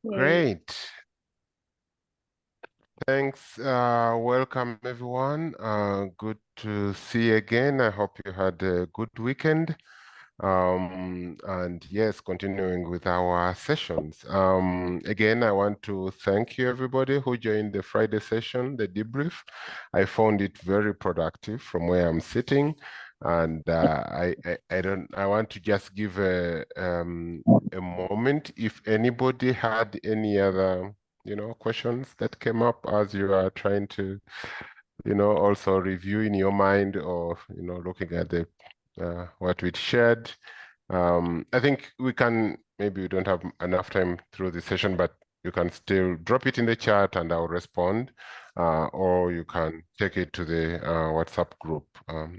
Great. Thanks. Welcome, everyone. Good to see you again. I hope you had a good weekend. And yes, continuing with our sessions. Again, I want to thank you, everybody who joined the Friday session, the debrief. I found it very productive from where I'm sitting. And I want to just give a moment if anybody had any other questions that came up as you are trying to, also review in your mind or, looking at the what we'd shared. I think maybe we don't have enough time through the session, but you can still drop it in the chat and I'll respond, or you can take it to the WhatsApp group.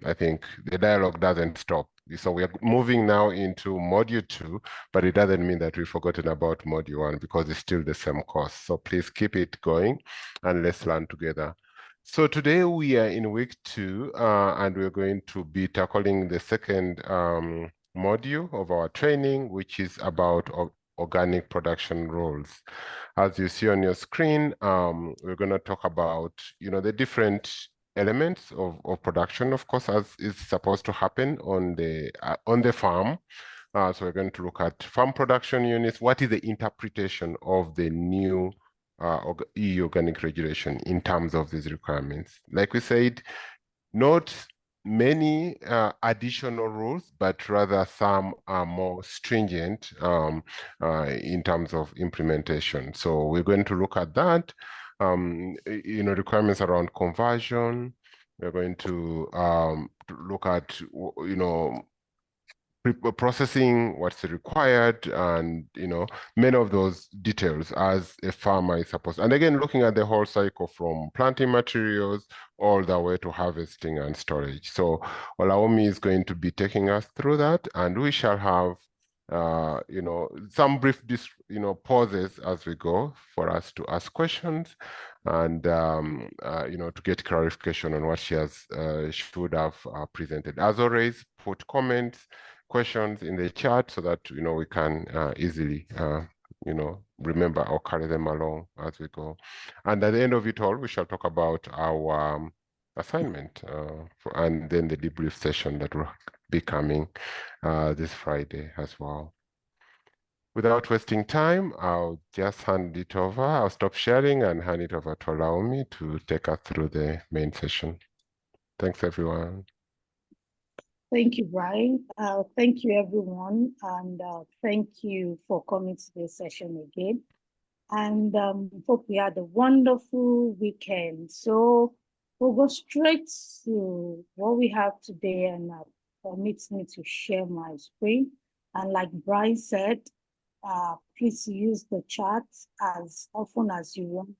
I think the dialogue doesn't stop. So we are moving now into module 2, but it doesn't mean that we've forgotten about module 1 because it's still the same course. So please keep it going and let's learn together. So today we are in week 2, and we're going to be tackling the second module of our training, which is about organic production rules. As you see on your screen, we're going to talk about, the different elements of production, of course, as is supposed to happen on the farm. So we're going to look at farm production units. What is the interpretation of the new EU organic regulation in terms of these requirements? Like we said, not many additional rules, but rather some are more stringent in terms of implementation. So we're going to look at that, requirements around conversion. We're going to look at, processing, what's required, and many of those details as a farmer is supposed. And again, looking at the whole cycle from planting materials all the way to harvesting and storage. So Olaomi is going to be taking us through that, and we shall have some brief pauses as we go for us to ask questions and to get clarification on what she should have presented. As always, put comments, questions in the chat so that we can easily remember or carry them along as we go. And at the end of it all, we shall talk about our assignment and then the debrief session that will be coming this Friday as well. Without wasting time, I'll just hand it over. I'll stop sharing and hand it over to Olaomi to take us through the main session. Thanks, everyone. Thank you, Brian. Thank you, everyone. And thank you for coming to this session again. And hope we had a wonderful weekend. So we'll go straight to what we have today, and permits me to share my screen. And like Brian said, please use the chat as often as you want,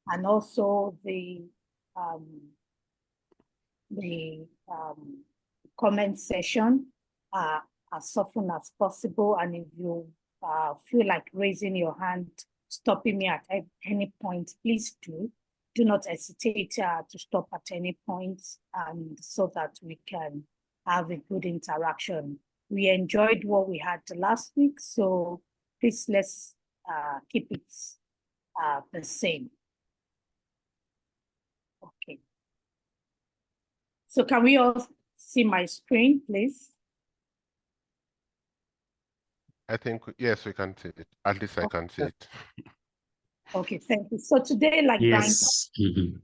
and also the comment section as often as possible. And if you feel like raising your hand, stopping me at any point, please do not hesitate to stop at any point, and so that we can have a good interaction. We enjoyed what we had last week, so please let's keep it the same. Okay. So can we all see my screen, please? I think, yes, we can see it. At least I can see it. Okay, thank you. So today, like yes. Brian,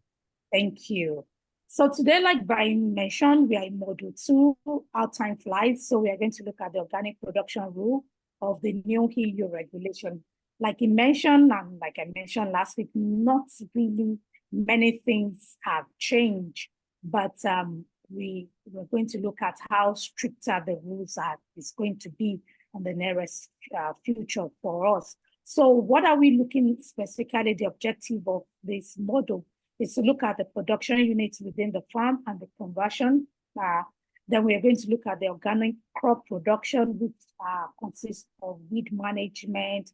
thank you. So today, like Brian mentioned, we are in module 2, our time flies. So we are going to look at the organic production rule of the new EU regulation. Like he mentioned, and like I mentioned last week, not really many things have changed, but we're going to look at how stricter the rules is going to be in the nearest future for us. So what are we looking specifically? The objective of this model is to look at the production units within the farm and the conversion. Then we are going to look at the organic crop production, which consists of weed management,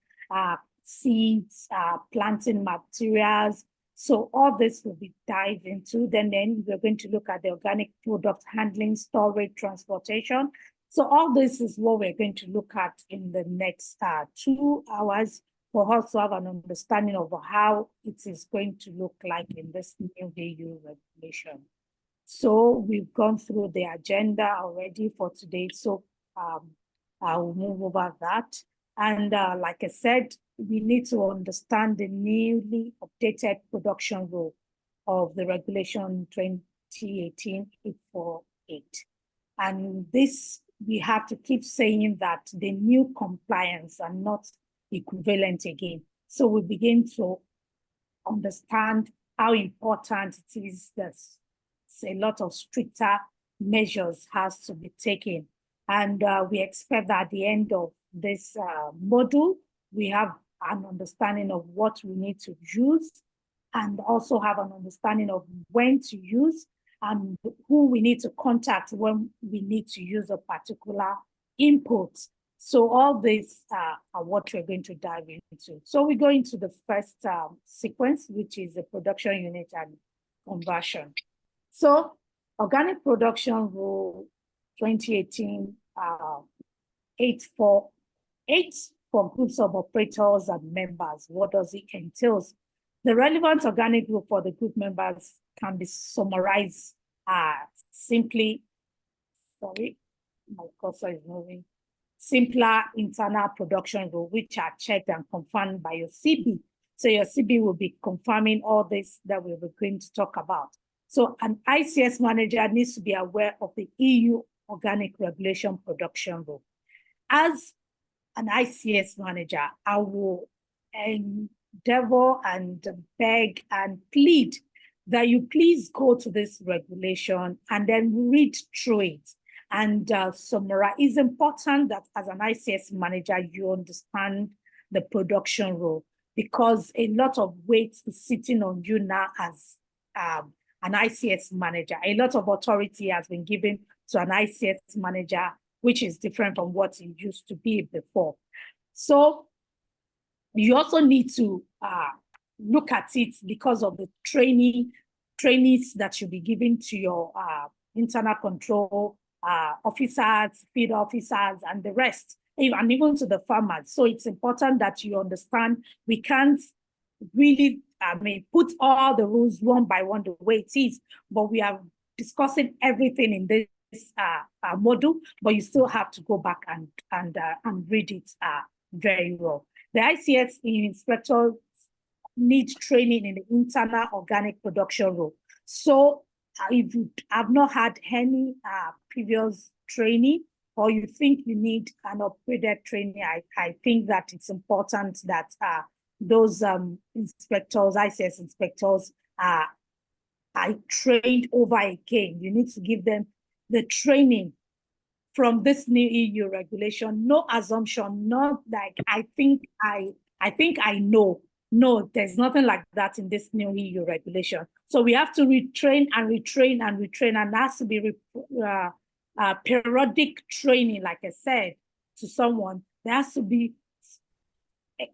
seeds, planting materials. So all this will be dived into. Then we're going to look at the organic product handling, storage, transportation. So all this is what we're going to look at in the next 2 hours. for us to have an understanding of how it is going to look like in this new EU regulation. So we've gone through the agenda already for today. So I will move over that. And like I said, we need to understand the newly updated production rule of the regulation 2018-848. And this, we have to keep saying that the new compliance are not equivalent again. So we begin to understand how important it is that a lot of stricter measures has to be taken. And we expect that at the end of this module, we have an understanding of what we need to use and also have an understanding of when to use and who we need to contact when we need to use a particular input. So all these are what we're going to dive into. So we go into the first sequence, which is the production unit and conversion. So Organic Production Rule 2018 848 for groups of operators and members. What does it entail? The relevant organic group for the group members can be summarized simply, sorry, my cursor is moving, simpler internal production rule, which are checked and confirmed by your CB. So your CB will be confirming all this that we were going to talk about. So an ICS manager needs to be aware of the EU Organic Regulation Production Rule. As an ICS manager, I will endeavor and beg and plead that you please go to this regulation and then read through it and summarize. It's important that as an ICS manager, you understand the production rule because a lot of weight is sitting on you now as an ICS manager. A lot of authority has been given to an ICS manager, which is different from what it used to be before. So you also need to look at it because of the trainings that should be given to your internal control officers, field officers, and the rest, and even to the farmers. So it's important that you understand we can't really put all the rules one by one the way it is, but we are discussing everything in this module, but you still have to go back and read it very well. The ICS inspectors need training in the internal organic production rule. So if you have not had any previous training or you think you need an upgraded training, I think that it's important that those inspectors, ICS inspectors, are trained over again. You need to give them the training from this new EU regulation. No assumption, not like I think I know. No, there's nothing like that in this new EU regulation. So we have to retrain and retrain and retrain, and that has to be periodic training, like I said, to someone. There has to be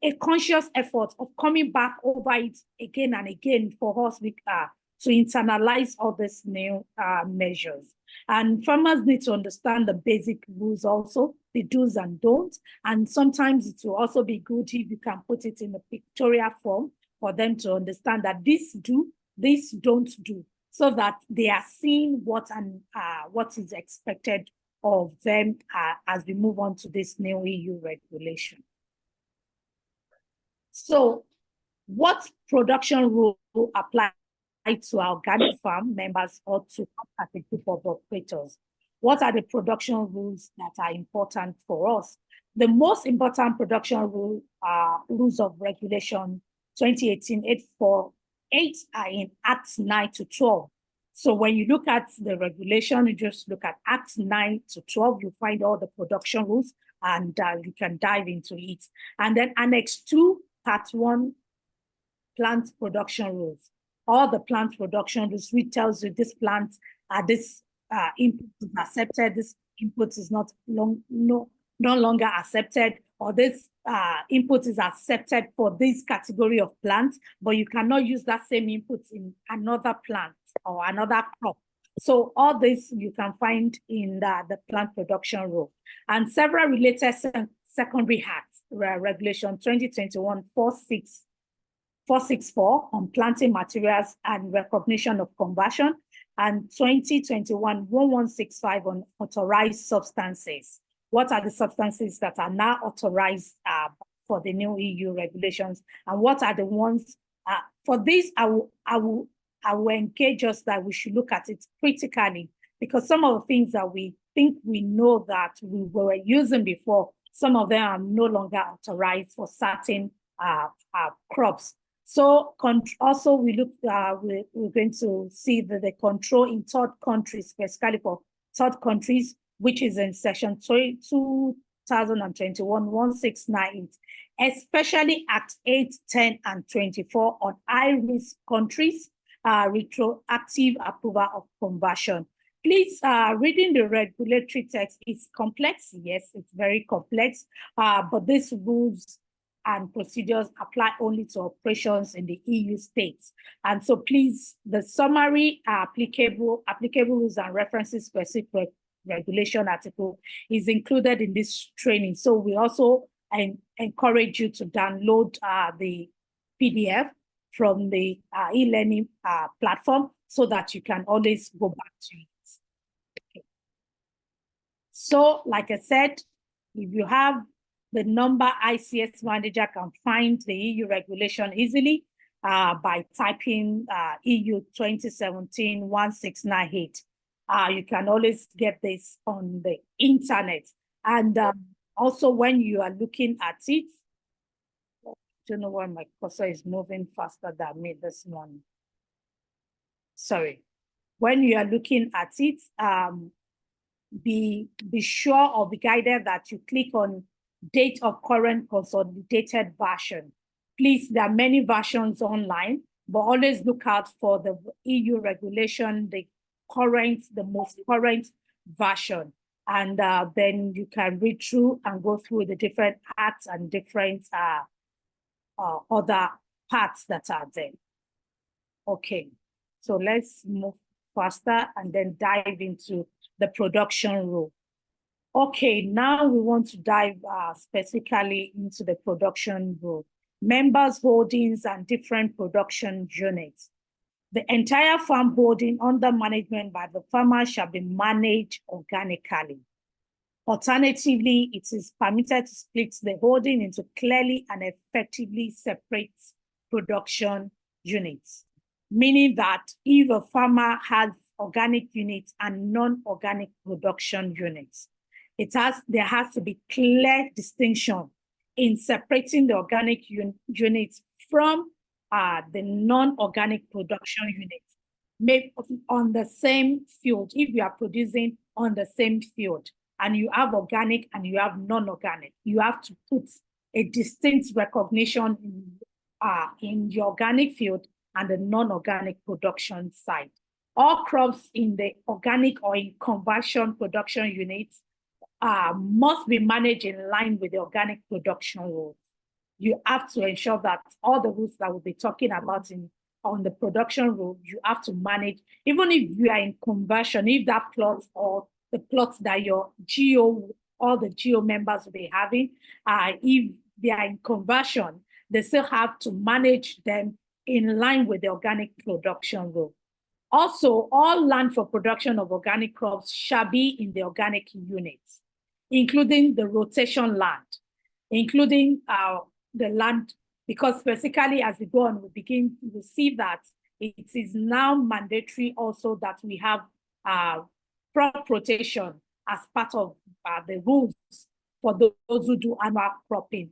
a conscious effort of coming back over it again and again for us to internalize all these new measures. And farmers need to understand the basic rules also, the do's and don'ts. And sometimes it will also be good if you can put it in a pictorial form for them to understand that this do, this don't do, so that they are seeing what is expected of them as we move on to this new EU regulation. So what production rule apply to our organic farm members or to as a group of operators? What are the production rules that are important for us? The most important production rule rules of regulation 2018-848 are in Acts 9 to 12. So when you look at the regulation, you just look at Acts 9 to 12, you find all the production rules and you can dive into it. And then Annex 2, Part 1, plant production rules. All the plant production rules, which tells you this plant, this input is accepted, this input is no longer accepted, or this input is accepted for this category of plants, but you cannot use that same input in another plant or another crop. So all this you can find in the plant production rule. And several related secondary acts Regulation 2021-464 on planting materials and recognition of conversion, and 2021-1165 on authorized substances. What are the substances that are now authorized for the new EU regulations, and what are the ones for this? I will engage us that we should look at it critically, because some of the things that we think we know that we were using before, some of them are no longer authorized for certain crops. So also we look, we're going to see that the control in third countries, specifically for third countries, which is in section 2021-1698, especially Act 8, 10, and 24 on high-risk countries, retroactive approval of conversion. Please, reading the regulatory text is complex. Yes, it's very complex, but these rules and procedures apply only to operations in the EU states. And so please, the summary applicable rules and references specific regulation article is included in this training. So we also encourage you to download the PDF from the e-learning platform so that you can always go back to it. Okay. So like I said, if you have the number, ICS manager can find the EU regulation easily by typing EU 2017-1698. You can always get this on the internet. And also when you are looking at it, I don't know why my cursor is moving faster than me this morning. Sorry. When you are looking at it, be sure or be guided that you click on date of current consolidated version. Please, there are many versions online, but always look out for the EU regulation, the most current version. And then you can read through and go through the different acts and different other parts that are there. Okay, so let's move faster and then dive into the production rule. Okay, now we want to dive specifically into the production rule. Members' holdings and different production units. The entire farm holding under management by the farmer shall be managed organically. Alternatively, it is permitted to split the holding into clearly and effectively separate production units, meaning that if a farmer has organic units and non-organic production units, there has to be clear distinction in separating the organic units from the non-organic production units made on the same field. If you are producing on the same field and you have organic and you have non-organic, you have to put a distinct recognition in the organic field and the non-organic production side. All crops in the organic or in conversion production units must be managed in line with the organic production rules. You have to ensure that all the rules that we'll be talking about on the production rule, you have to manage, even if you are in conversion, if that plot or the plots that your all the GO members will be having, if they are in conversion, they still have to manage them in line with the organic production rule. Also, all land for production of organic crops shall be in the organic units, including the rotation land, including the land, because specifically as we go on, we begin to see that it is now mandatory also that we have crop rotation as part of the rules for those who do annual cropping.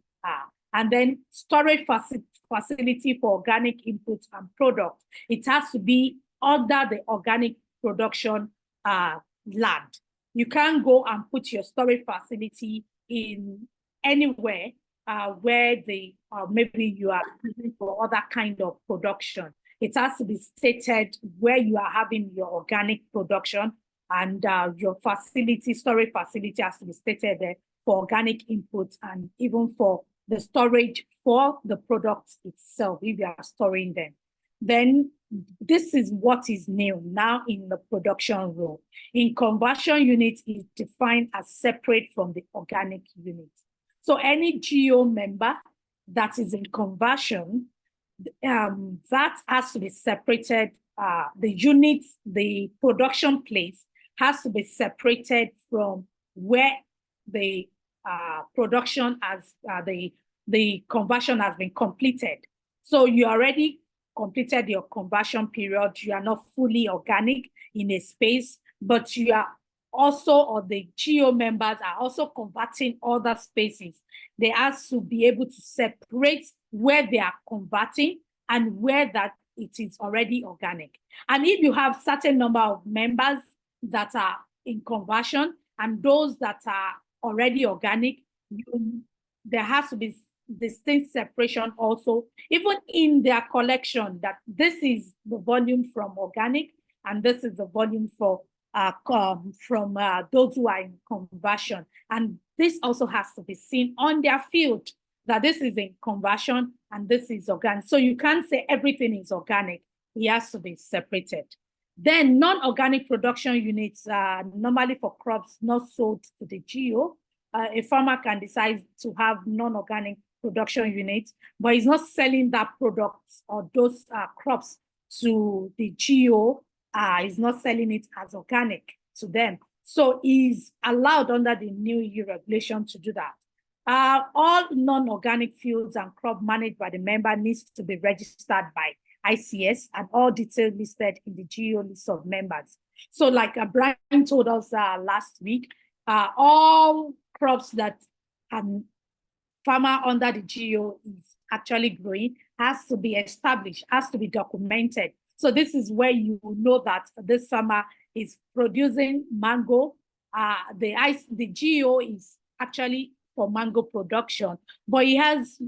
And then storage facility for organic inputs and products. It has to be under the organic production land. You can't go and put your storage facility in anywhere where maybe you are using for other kind of production. It has to be stated where you are having your organic production, and your facility, storage facility has to be stated there for organic inputs and even for the storage for the products itself, if you are storing them. Then this is what is new now in the production rule. In conversion units, is defined as separate from the organic units. So any GO member that is in conversion, that has to be separated. The units, the production place has to be separated from where the production has, the conversion has been completed. So you already completed your conversion period. You are not fully organic in a space, but you are also, or the GO members are also converting other spaces. They have to be able to separate where they are converting and where that it is already organic. And if you have certain number of members that are in conversion and those that are already organic, there has to be distinct separation also, even in their collection, that this is the volume from organic and this is the volume for from those who are in conversion. And this also has to be seen on their field, that this is in conversion and this is organic. So you can't say everything is organic. It has to be separated. Then non-organic production units are normally for crops not sold to the GO. A farmer can decide to have non-organic production units, but he's not selling that product or those crops to the GO. He's not selling it as organic to them. So he's allowed under the new EU regulation to do that. All non-organic fields and crop managed by the member needs to be registered by ICS and all details listed in the GO list of members. So like Brian told us last week, all crops that farmer under the GO is actually growing has to be established, has to be documented. So this is where you know that this farmer is producing mango. The GO is actually for mango production, but he has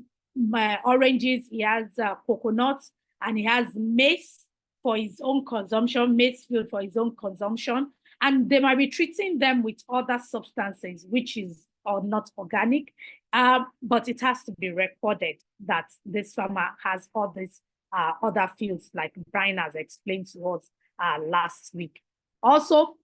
oranges, he has coconuts, and he has maize for his own consumption, maize field for his own consumption. And they might be treating them with other substances, which is not organic, but it has to be recorded that this farmer has all these other fields, like Brian has explained to us last week. Also,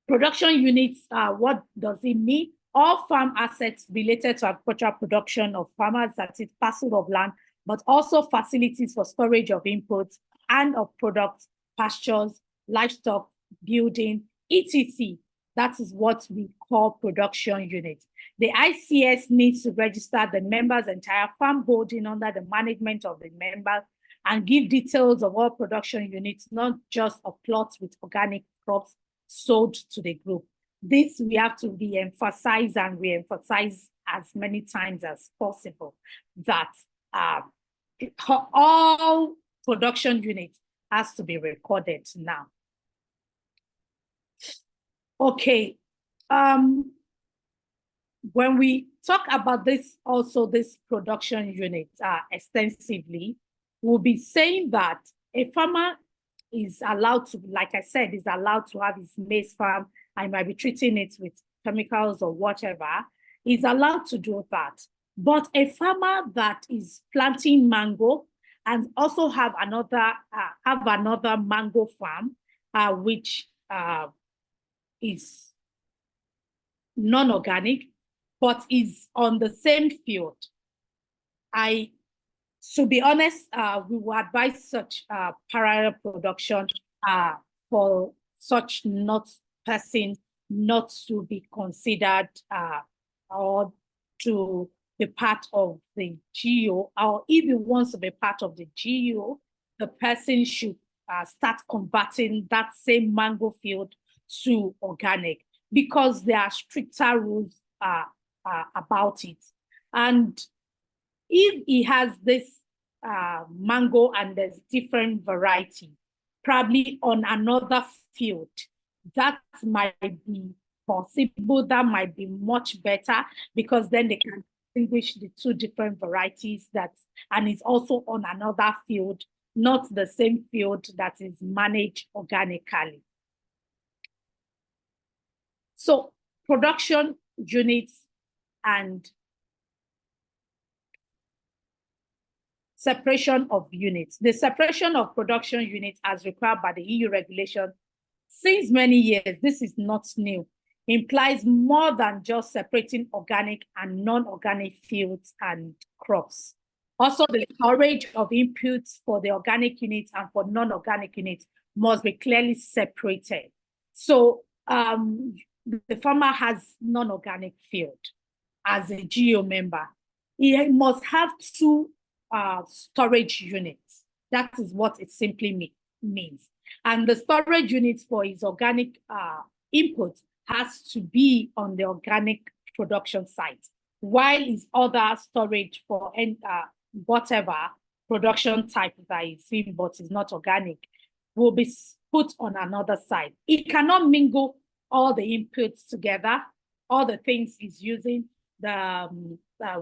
production units, what does it mean? All farm assets related to agricultural production of farmers, that is parcel of land, but also facilities for storage of inputs and of products, pastures, livestock, building, etc. That is what we call production units. The ICS needs to register the members' entire farm holding under the management of the members and give details of all production units, not just of plots with organic crops sold to the group. This we have to re-emphasize and re-emphasize as many times as possible, that all production units has to be recorded now. Okay, when we talk about this, also this production unit extensively, we'll be saying that a farmer is allowed to, like I said, is allowed to have his maize farm. I might be treating it with chemicals or whatever. He's allowed to do that. But a farmer that is planting mango and also have another mango farm, which is non-organic, but is on the same field. To be honest, we will advise such parallel production for such person not to be considered or to be part of the GO, or if he wants to be part of the GO, the person should start converting that same mango field to organic, because there are stricter rules about it. And if he has this mango and there's different variety, probably on another field, that might be possible, that might be much better, because then they can distinguish the two different varieties, and it's also on another field, not the same field that is managed organically. So production units and separation of units. The separation of production units as required by the EU regulation since many years, this is not new. implies more than just separating organic and non-organic fields and crops. Also, the storage of inputs for the organic units and for non-organic units must be clearly separated. So the farmer has non-organic field as a GO member. He must have two storage units. That is what it simply means. And the storage units for his organic input has to be on the organic production site, while his other storage for whatever production type that is in but is not organic will be put on another side. It cannot mingle all the inputs together, all the things he's using, the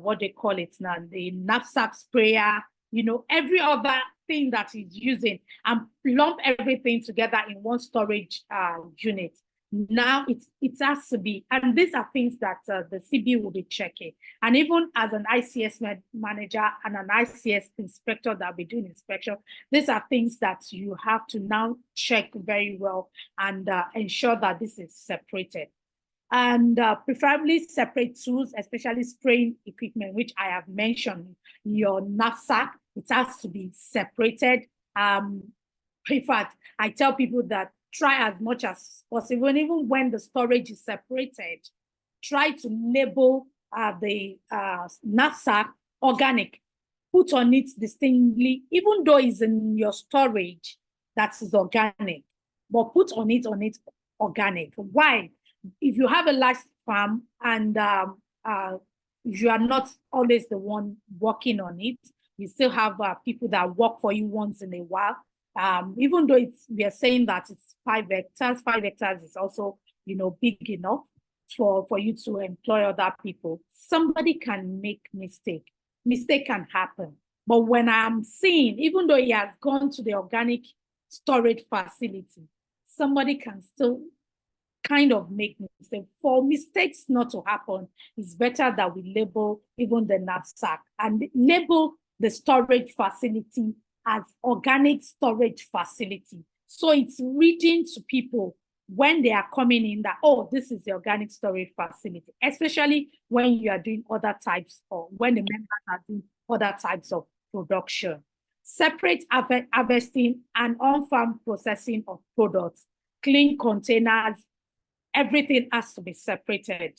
what they call it now, the knapsack sprayer, you know, every other thing that he's using, and lump everything together in one storage unit. Now it has to be, and these are things that the CB will be checking. And even as an ICS manager and an ICS inspector that will be doing inspection, these are things that you have to now check very well and ensure that this is separated. And preferably separate tools, especially spraying equipment, which I have mentioned. Your knapsack, it has to be separated. In fact, I tell people that try as much as possible, and even when the storage is separated, try to label the knapsack organic. Put on it distinctly, even though it's in your storage, that is organic, but put on it organic. Why? If you have a large farm and you are not always the one working on it, you still have people that work for you once in a while. Even though we are saying that it's 5 hectares, 5 hectares is also, you know, big enough for you to employ other people. Somebody can make mistake can happen. But when I'm seeing, even though he has gone to the organic storage facility, somebody can still kind of make mistakes. For mistakes not to happen, it's better that we label even the knapsack and label the storage facility as organic storage facility. So it's reading to people when they are coming in that, oh, this is the organic storage facility, especially when you are doing other types, or when the members are doing other types of production. Separate harvesting and on-farm processing of products, clean containers, everything has to be separated.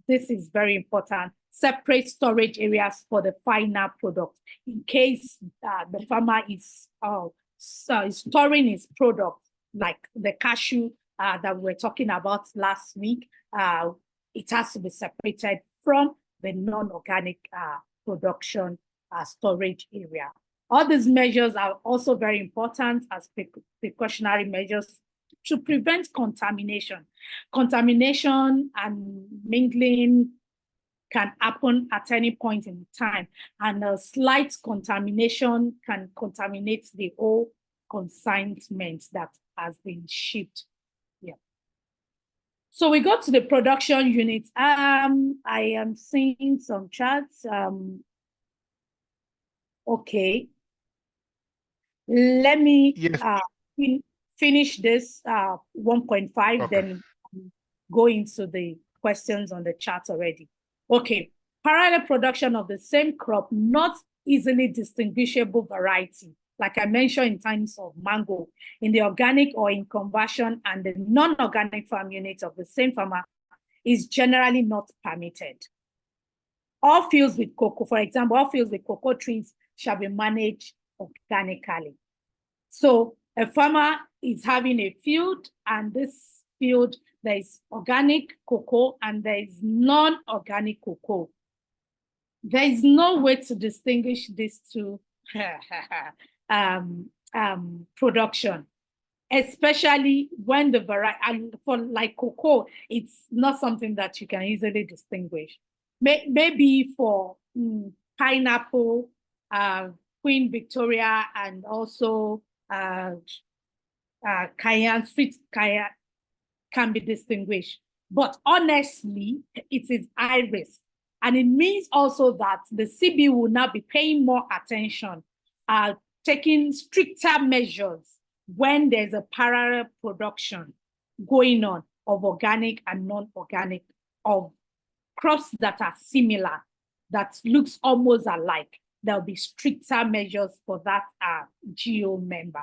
This is very important. Separate storage areas for the final product in case the farmer is storing his product, like the cashew that we were talking about last week. It has to be separated from the non-organic production storage area. All these measures are also very important as precautionary measures to prevent contamination. Contamination and mingling can happen at any point in time, and a slight contamination can contaminate the whole consignment that has been shipped. Yeah. So we go to the production unit. I am seeing some charts. Okay. Let me finish this 1.5, okay. Then go into the questions on the chart already. Okay, parallel production of the same crop, not easily distinguishable variety, like I mentioned in terms of mango, in the organic or in conversion and the non-organic farm units of the same farmer is generally not permitted. All fields with cocoa, for example, all fields with cocoa trees shall be managed organically. So a farmer is having a field, and this field, there is organic cocoa and there is non-organic cocoa. There is no way to distinguish these two production, especially when the variety, for like cocoa, it's not something that you can easily distinguish. Maybe for pineapple, Queen Victoria, and also cayenne, sweet cayenne can be distinguished. But honestly, it is high risk. And it means also that the CB will now be paying more attention, taking stricter measures when there's a parallel production going on. of organic and non-organic, of crops that are similar, that looks almost alike. There'll be stricter measures for that GO member.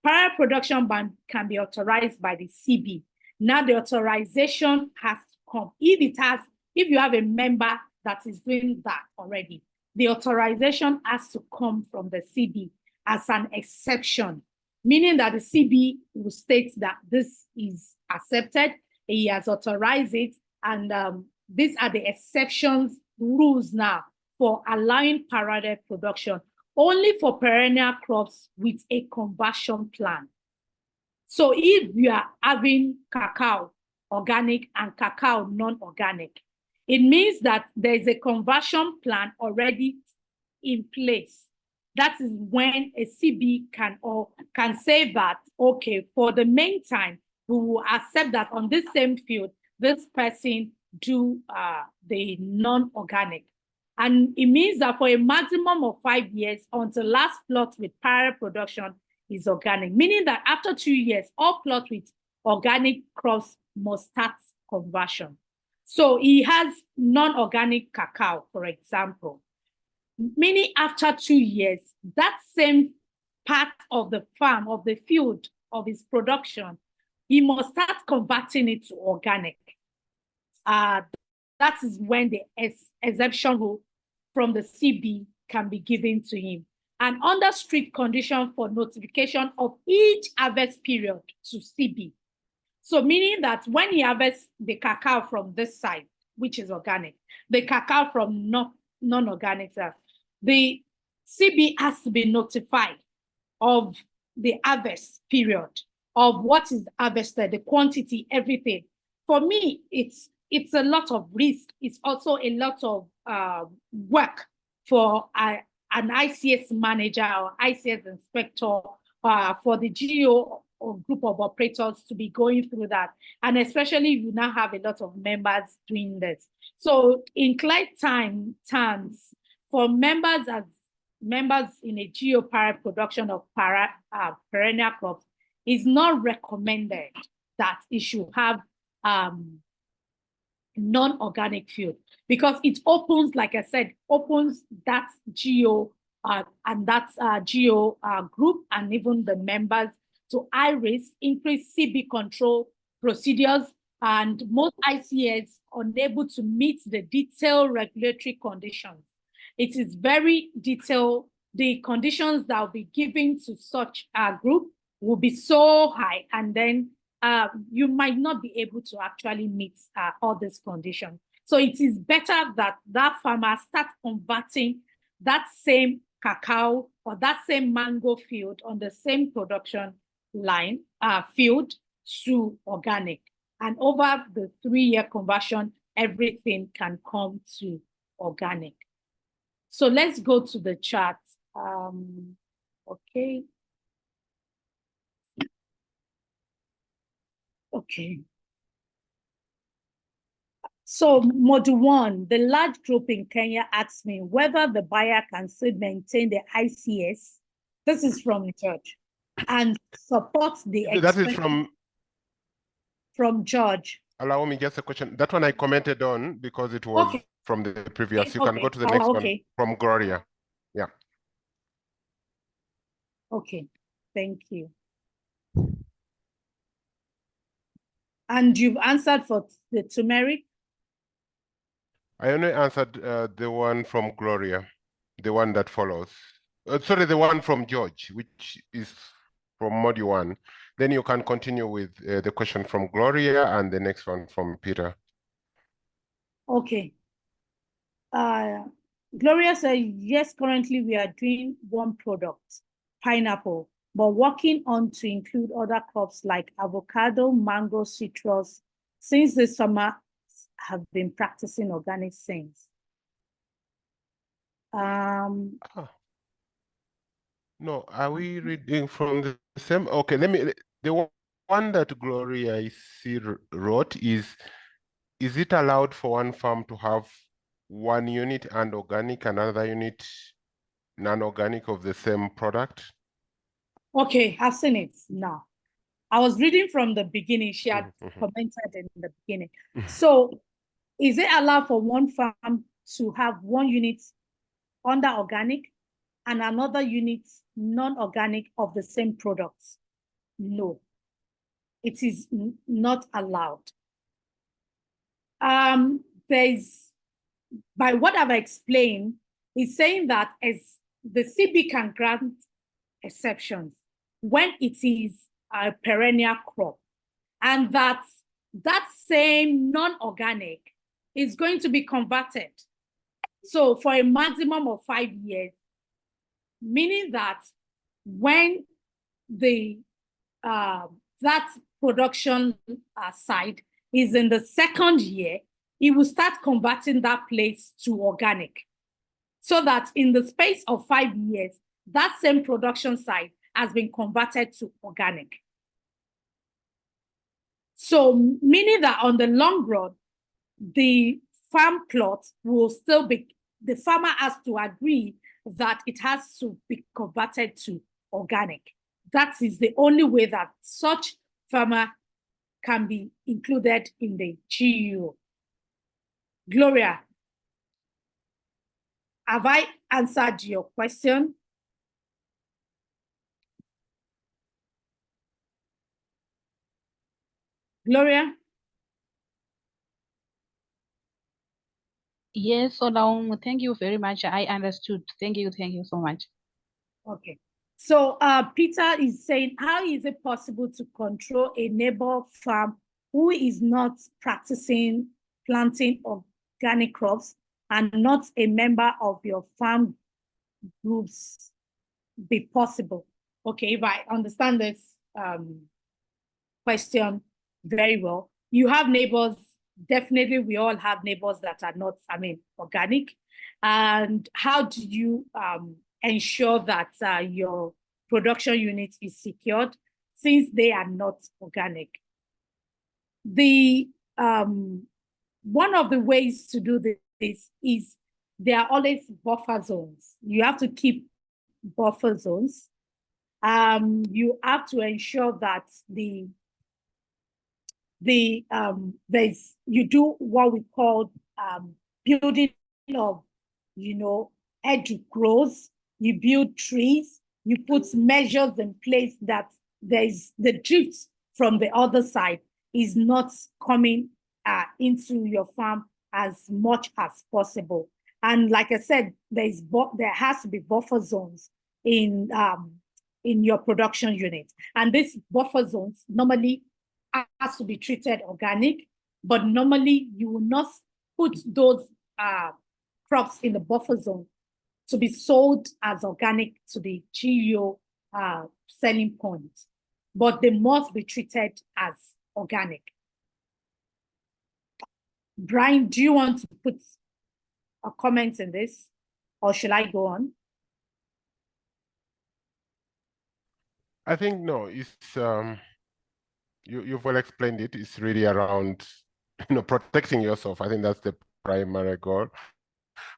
Parallel production ban can be authorized by the CB. Now the authorization has to come. If you have a member that is doing that already, the authorization has to come from the CB as an exception, meaning that the CB will state that this is accepted, he has authorized it, and these are the exceptions rules now for allowing parallel production, only for perennial crops with a conversion plan. So if you are having cacao organic and cacao non-organic, it means that there is a conversion plan already in place. That is when a CB can say that, okay, for the meantime, we will accept that on this same field, this person do the non-organic. And it means that for a maximum of 5 years until last plot with parallel production is organic, meaning that after 2 years, all plots with organic crops must start conversion. So he has non-organic cacao, for example, meaning after 2 years, that same part of the farm, of the field, of his production, he must start converting it to organic. That is when the exemption rule from the CB can be given to him. And under strict condition for notification of each harvest period to CB. So meaning that when he harvests the cacao from this side, which is organic, the cacao from non-organic side, the CB has to be notified of the harvest period, of what is harvested, the quantity, everything. For me, it's a lot of risk. It's also a lot of work for an ICS manager or ICS inspector, for the GO or group of operators to be going through that. And especially if you now have a lot of members doing this. So in client terms, for members in a GO parallel production of perennial crops, is not recommended that it should have non-organic field, because it opens, like I said, opens that GO and that GO group and even the members to high risk, increased CB control procedures, and most ICS unable to meet the detailed regulatory conditions. It is very detailed. The conditions that will be given to such a group will be so high, and then you might not be able to actually meet all these conditions. So it is better that that farmer start converting that same cacao or that same mango field on the same production line field to organic. And over the 3-year conversion, everything can come to organic. So let's go to the chart. Okay. Okay. So module 1, the large group in Kenya asked me whether the buyer can still maintain the ICS. This is from George, and support the That is from George. Allow me just a question. That one I commented on because it was from the previous. Okay. You can go to the next one from Gloria. Yeah. Okay, thank you. And you've answered for the turmeric? I only answered the one from Gloria, the one that follows. Sorry, the one from George, which is from module 1. Then you can continue with the question from Gloria and the next one from Peter. Okay. Gloria said, yes, currently we are doing one product, pineapple, but working on to include other crops like avocado, mango, citrus. Since this summer, have been practicing organic since. No, are we reading from the same? Okay, the one that Gloria I see wrote is it allowed for one farm to have one unit and organic, another unit non-organic of the same product? Okay, I've seen it now. I was reading from the beginning. She had commented in the beginning. So is it allowed for one farm to have one unit under organic and another unit non-organic of the same products? No, it is not allowed. There's, by what I've explained, is saying that as the CB can grant exceptions when it is a perennial crop, and that same non-organic is going to be converted. So for a maximum of 5 years, meaning that when the that production side is in the second year, it will start converting that place to organic. So that in the space of 5 years, that same production site has been converted to organic. So meaning that on the long run, the farm plot will still be, the farmer has to agree that it has to be converted to organic. That is the only way that such farmer can be included in the GUO. Gloria, have I answered your question? Gloria? Yes, so now, thank you very much. I understood. Thank you so much. Okay. So Peter is saying, how is it possible to control a neighbor farm who is not practicing planting organic crops and not a member of your farm groups be possible? Okay, if I understand this question very well, you have neighbors, definitely we all have neighbors that are not, organic. And how do you ensure that your production unit is secured since they are not organic? The one of the ways to do this is there are always buffer zones. You have to keep buffer zones. You have to ensure that you do what we call building of, hedgerows. You build trees. You put measures in place that there's the drift from the other side is not coming into your farm as much as possible. And like I said, there has to be buffer zones in your production unit. And these buffer zones normally has to be treated organic, but normally you will not put those crops in the buffer zone to be sold as organic to the GUO selling point, but they must be treated as organic. Brian, do you want to put a comment in this, or should I go on? I think no, it's you've well explained it. It's really around protecting yourself. I think that's the primary goal.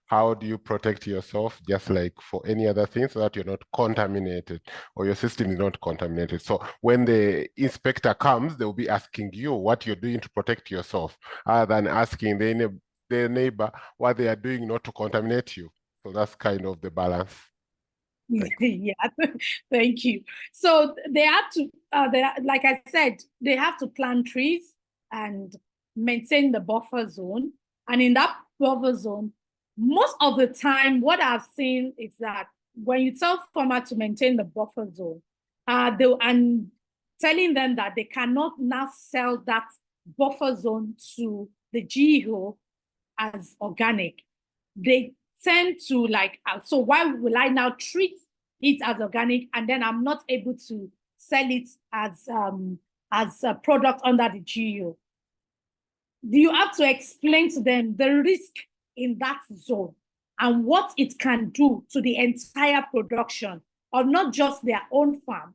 How do you protect yourself, just like for any other thing, so that you're not contaminated or your system is not contaminated? So when the inspector comes, they'll be asking you what you're doing to protect yourself, other than asking the neighbor what they are doing not to contaminate you. So that's kind of the balance. Yeah, thank you. So they have to, like I said, they have to plant trees and maintain the buffer zone. And in that buffer zone, most of the time, what I've seen is that when you tell farmer to maintain the buffer zone, and telling them that they cannot now sell that buffer zone to the GUO as organic, they tend to so why will I now treat it as organic and then I'm not able to sell it as a product under the GUO? You have to explain to them the risk in that zone and what it can do to the entire production of not just their own farm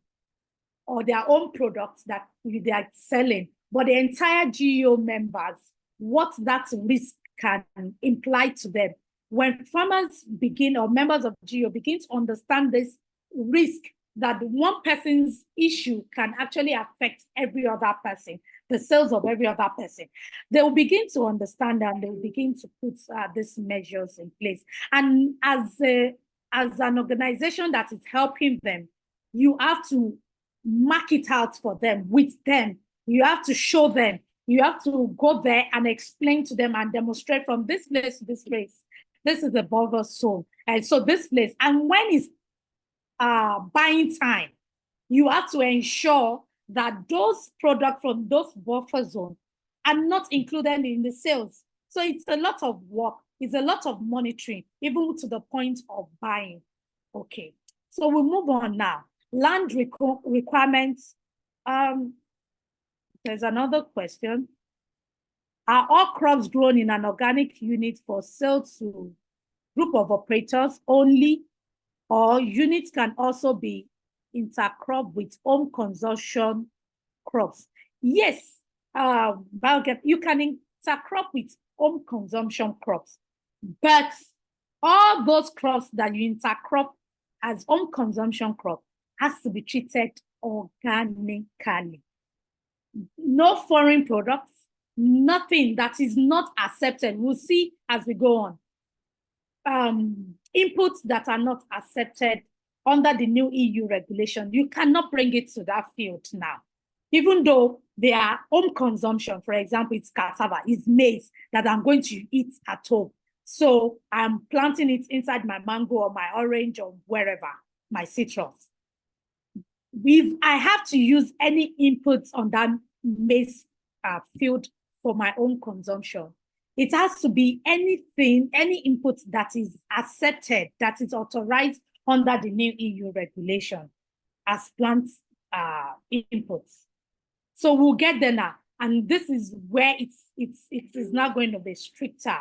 or their own products that they are selling, but the entire GUO members, what that risk can imply to them. When farmers begin, or members of GUO begin to understand this risk that one person's issue can actually affect every other person, the sales of every other person, they will begin to understand and they will begin to put these measures in place. And as an organization that is helping them, you have to mark it out for them, with them. You have to show them. You have to go there and explain to them and demonstrate from this place to this place. This is the buffer zone. And so this place, and when it's buying time, you have to ensure that those products from those buffer zones are not included in the sales. So it's a lot of work. It's a lot of monitoring, even to the point of buying. Okay, so we'll move on now. Land requirements. There's another question. Are all crops grown in an organic unit for sale to group of operators only, or units can also be intercrop with home consumption crops? Yes, you can intercrop with home consumption crops, but all those crops that you intercrop as home consumption crop has to be treated organically. No foreign products, nothing that is not accepted. We'll see as we go on. Inputs that are not accepted under the new EU regulation, you cannot bring it to that field now. Even though they are home consumption, for example, it's cassava, it's maize that I'm going to eat at home. So I'm planting it inside my mango or my orange or wherever, my citrus. I have to use any inputs on that maize field for my own consumption. It has to be anything, any input that is accepted, that is authorized under the new EU regulation as plant inputs. So we'll get there now. And this is where it is now going to be stricter,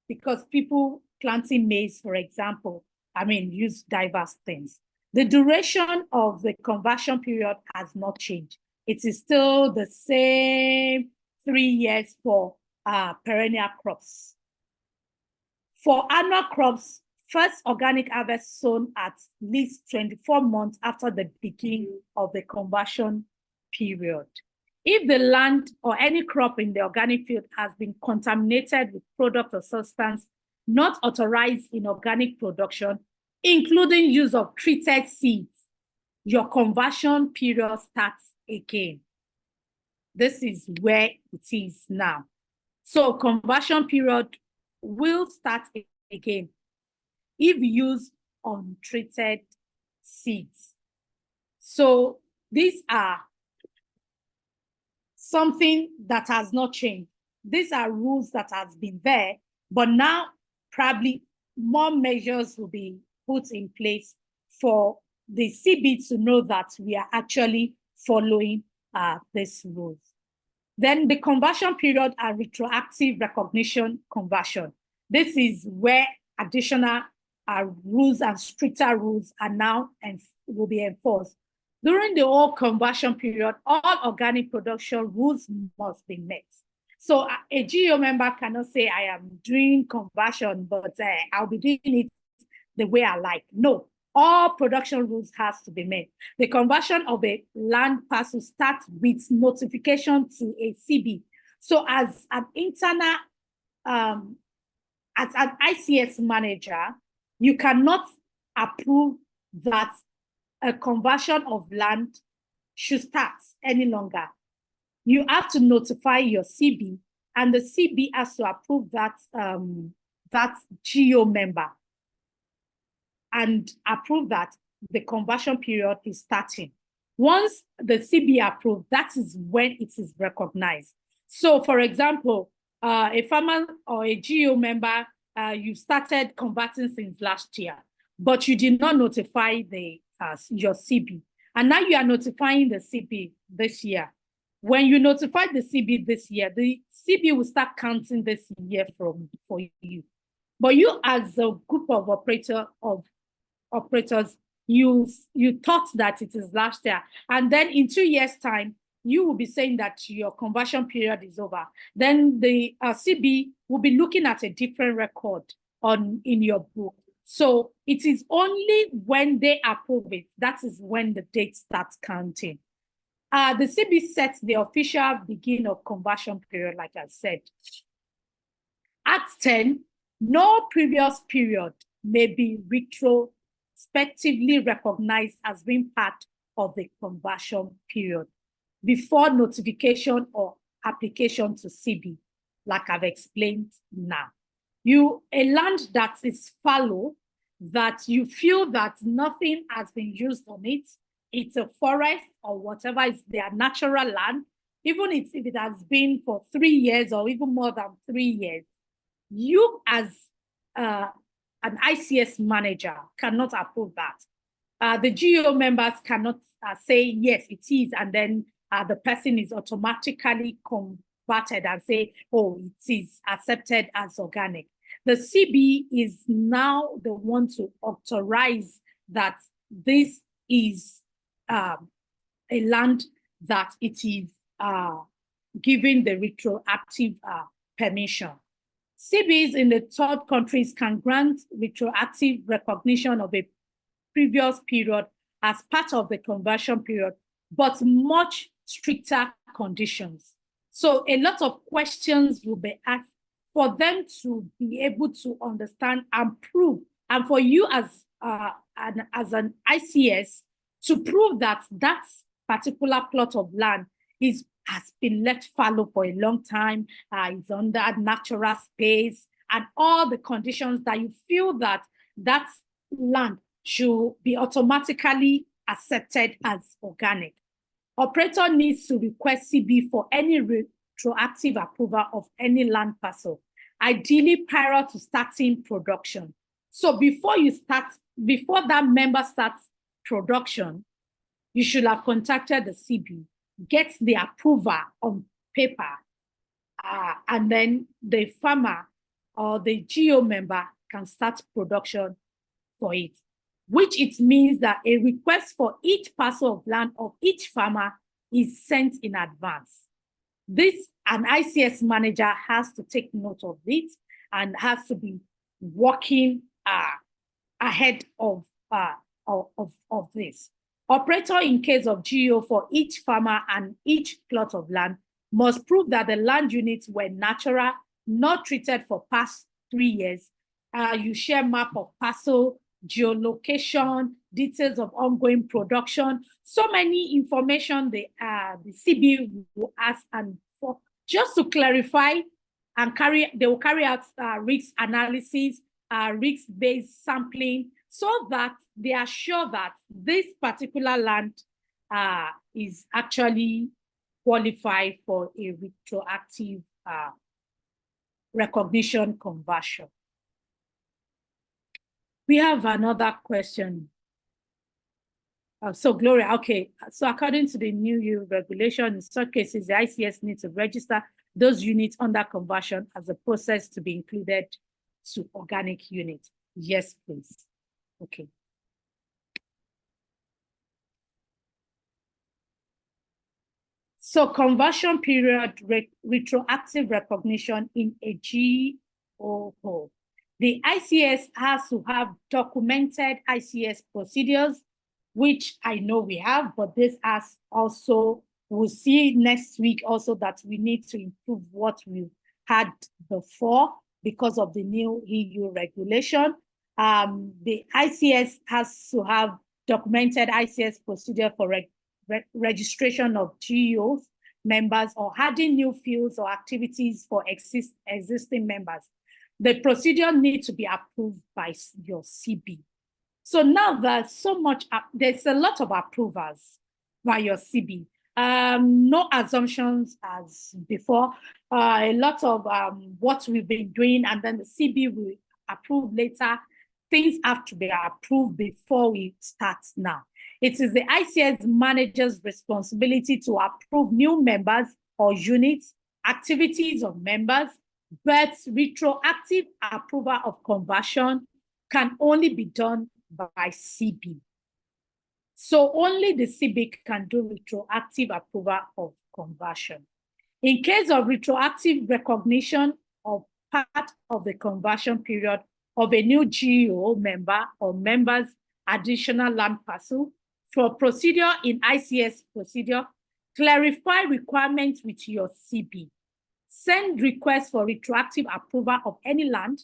because people planting maize, for example, use diverse things. The duration of the conversion period has not changed. It is still the same 3 years for perennial crops. For annual crops, first organic harvest sown at least 24 months after the beginning of the conversion period. If the land or any crop in the organic field has been contaminated with product or substance not authorized in organic production, including use of treated seeds, your conversion period starts again. This is where it is now. So conversion period will start again if used untreated seeds. So these are something that has not changed. These are rules that has been there, but now probably more measures will be put in place for the CB to know that we are actually following these rules. Then the conversion period and retroactive recognition conversion. This is where additional rules and stricter rules are now and will be enforced. During the whole conversion period, all organic production rules must be met. So a GEO member cannot say, I am doing conversion, but I'll be doing it the way I like. No, all production rules has to be met. The conversion of a land parcel starts with notification to a CB. So as an internal, as an ICS manager, you cannot approve that a conversion of land should start any longer. You have to notify your CB, and the CB has to approve that, that GEO member and approve that the conversion period is starting. Once the CB approves, that is when it is recognized. So for example, a farmer or a GEO member, you started converting since last year, but you did not notify your CB. And now you are notifying the CB this year. When you notify the CB this year, the CB will start counting this year for you. But you as a group of operators, you thought that it is last year. And then in 2 years' time, you will be saying that your conversion period is over. Then the CB will be looking at a different record in your book. So it is only when they approve it, that is when the date starts counting. The CB sets the official beginning of conversion period, like I said. Act 10, no previous period may be retrospectively recognized as being part of the conversion period before notification or application to CB, like I've explained now. A land that is fallow, that you feel that nothing has been used on it, it's a forest or whatever is their natural land, even if it has been for 3 years or even more than 3 years, you as an ICS manager cannot approve that. The GO members cannot say, yes, it is, and then the person is automatically converted and say, oh, it is accepted as organic. The CB is now the one to authorize that this is a land that it is giving the retroactive permission. CBs in the third countries can grant retroactive recognition of a previous period as part of the conversion period, but much stricter conditions. So a lot of questions will be asked for them to be able to understand and prove, and for you as an ICS to prove that that particular plot of land has been left fallow for a long time, is under natural space, and all the conditions that you feel that that land should be automatically accepted as organic. Operator needs to request CB for any retroactive approval of any land parcel, ideally prior to starting production. So before that member starts production, you should have contacted the CB, get the approval on paper, and then the farmer or the GO member can start production for it, which it means that a request for each parcel of land of each farmer is sent in advance. An ICS manager has to take note of it and has to be working ahead of this. Operator, in case of GO for each farmer and each plot of land, must prove that the land units were natural, not treated for past 3 years. You share map of parcel, geolocation, details of ongoing production, so many information the CB will ask, and for just to clarify and they will carry out risk analysis, risk-based sampling, so that they are sure that this particular land is actually qualified for a retroactive recognition conversion. We have another question. So Gloria, okay. So according to the new EU regulation, in such cases, the ICS needs to register those units under conversion as a process to be included to organic units. Yes, please. Okay. So conversion period, retroactive recognition in a GOO. The ICS has to have documented ICS procedures, which I know we have, but this has also, we'll see next week also that we need to improve what we had before because of the new EU regulation. The ICS has to have documented ICS procedure for registration of GOs members or adding new fields or activities for existing members. The procedure needs to be approved by your CB. So now there's there's a lot of approvals by your CB. No assumptions as before. A lot of what we've been doing, and then the CB will approve later. Things have to be approved before we start now. It is the ICS manager's responsibility to approve new members or units, activities of members, but retroactive approval of conversion can only be done by CB. So only the CB can do retroactive approval of conversion. In case of retroactive recognition of part of the conversion period, of a new GEO member or members additional land parcel for procedure in ICS procedure, clarify requirements with your CB. Send requests for retroactive approval of any land,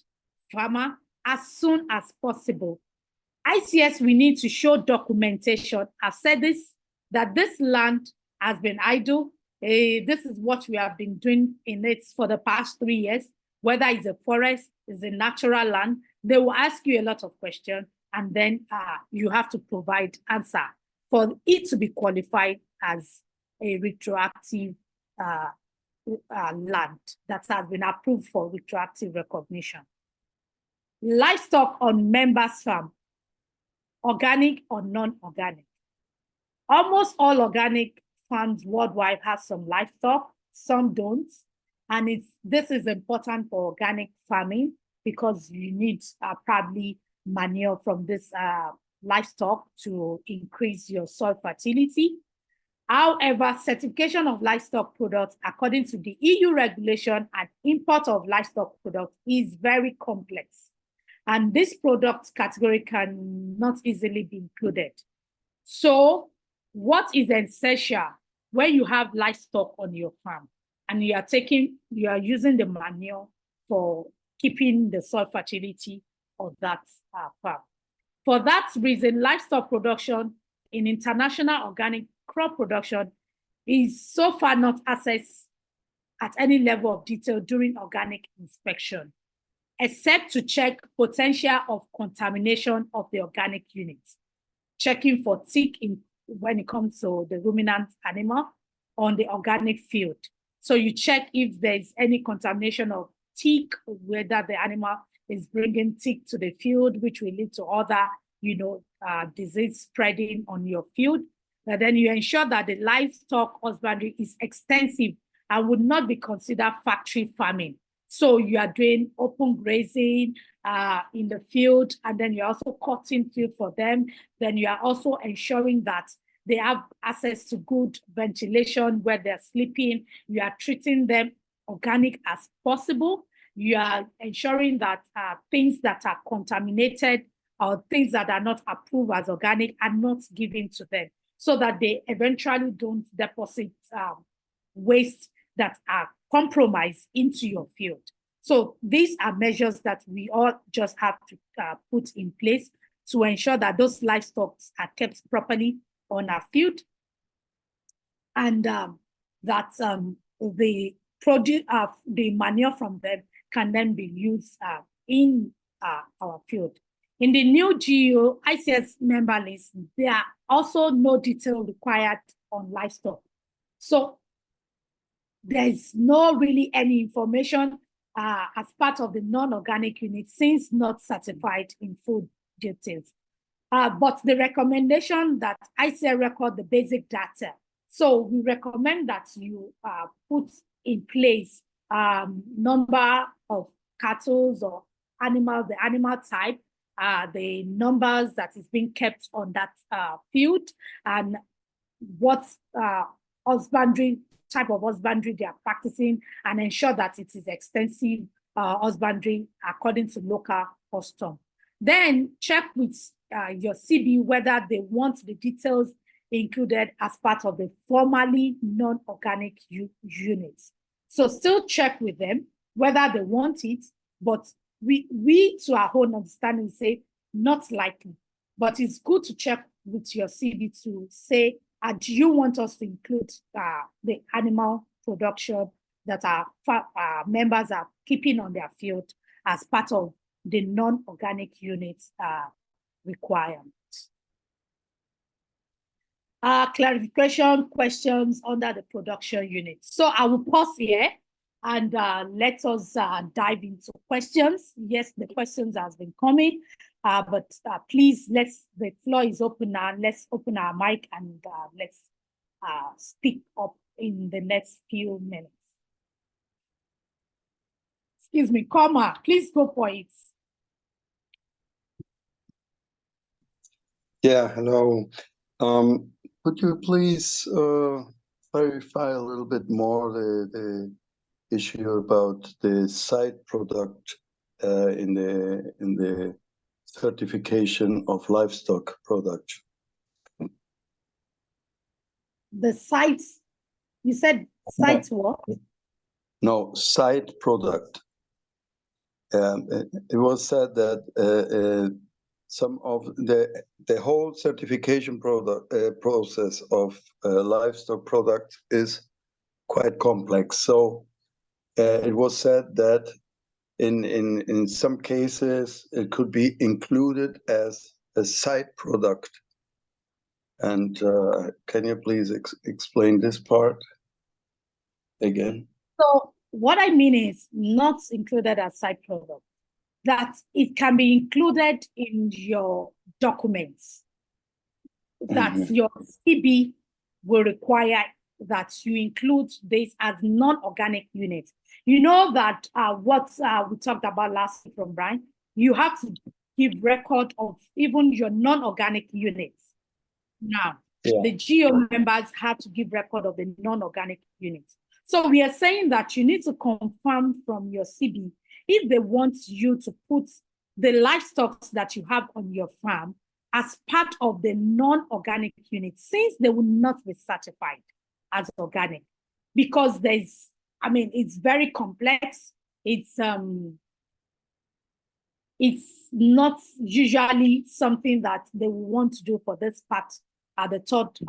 farmer, as soon as possible. ICS, we need to show documentation. I've said this, that this land has been idle. This is what we have been doing in it for the past 3 years, whether it's a forest, it's a natural land. They will ask you a lot of questions, and then you have to provide answer for it to be qualified as a retroactive land that has been approved for retroactive recognition. Livestock on members' farm, organic or non-organic. Almost all organic farms worldwide have some livestock, some don't. And this is important for organic farming because you need probably manure from this livestock to increase your soil fertility. However, certification of livestock products according to the EU regulation and import of livestock products is very complex. And this product category cannot easily be included. So what is essential when you have livestock on your farm and you are using the manure for keeping the soil fertility of that farm? For that reason, livestock production in international organic crop production is so far not assessed at any level of detail during organic inspection, except to check potential of contamination of the organic units, checking for tick when it comes to the ruminant animal on the organic field. So you check if there's any contamination of tick, whether the animal is bringing tick to the field, which will lead to other, disease spreading on your field. And then you ensure that the livestock husbandry is extensive and would not be considered factory farming. So you are doing open grazing in the field, and then you're also cutting field for them. Then you are also ensuring that they have access to good ventilation where they're sleeping. You are treating them organic as possible. You are ensuring that things that are contaminated or things that are not approved as organic are not given to them, so that they eventually don't deposit waste that are compromised into your field. So these are measures that we all just have to put in place to ensure that those livestock are kept properly on our field, and that the produce the manure from them can then be used in our field. In the new GEO ICS member list, there are also no detail required on livestock. So there's no really any information as part of the non-organic unit since not certified in food details. But the recommendation that ICS record the basic data. So we recommend that you put in place number of cattle or animals, the animal type, the numbers that is being kept on that field, and what type of husbandry they are practicing, and ensure that it is extensive husbandry according to local custom. Then check with your CB whether they want the details included as part of the formerly non-organic units. So still check with them whether they want it, but we to our own understanding say not likely. But it's good to check with your CB to say, do you want us to include the animal production that our members are keeping on their field as part of the non-organic units requirement? Clarification questions under the production unit. So I will pause here and let us dive into questions. Yes, the questions has been coming, but please, the floor is open now. Let's open our mic and let's speak up in the next few minutes. Excuse me, Koma, please go for it. Yeah, hello. Could you please clarify a little bit more the issue about the side product in the certification of livestock production? The sites, you said sites what? No, side product. It was said that some of the whole certification process of livestock product is quite complex. So it was said that in some cases it could be included as a side product. And can you please explain this part again? So what I mean is not included as side product, that it can be included in your documents, that your CB will require that you include this as non-organic units. You know that what we talked about last week from Brian, you have to give record of even your non-organic units. Now, the GO members have to give record of the non-organic units. So we are saying that you need to confirm from your CB if they want you to put the livestock that you have on your farm as part of the non-organic unit, since they will not be certified as organic, because there's, I mean, it's very complex. It's not usually something that they will want to do for this part at the third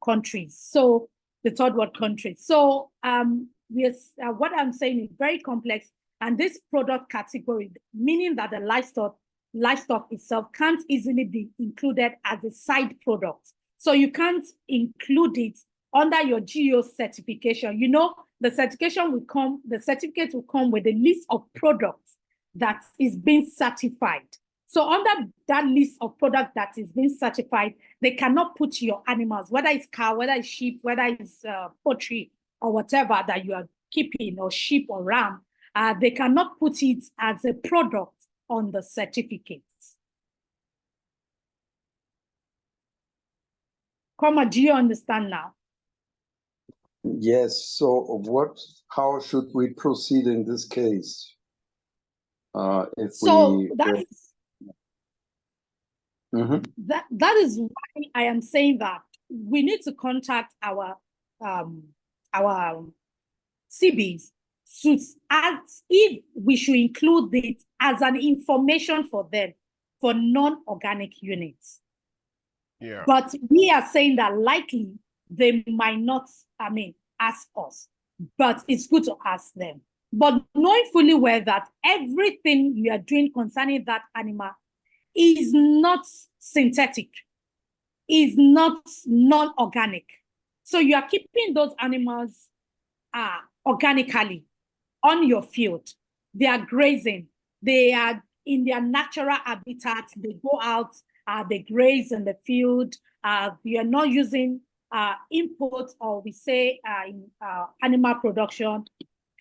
countries. So the third world countries. So what I'm saying is very complex, and this product category, meaning that the livestock itself can't easily be included as a side product. So you can't include it under your GO certification. You know, the certification will come, the certificate will come with a list of products that is being certified. So under that list of products that is being certified, they cannot put your animals, whether it's cow, whether it's sheep, whether it's poultry or whatever that you are keeping, or sheep or ram, they cannot put it as a product on the certificates. Koma, do you understand now? Yes. So how should we proceed in this case? That is why I am saying that we need to contact our CBs to ask if we should include it as an information for them for non-organic units. Yeah. But we are saying that likely they might not, I mean, ask us, but it's good to ask them. But knowing fully well that everything you are doing concerning that animal is not synthetic, is not non-organic. So you are keeping those animals organically on your field. They are grazing. They are in their natural habitat. They go out, they graze in the field. You are not using inputs, or we say in animal production,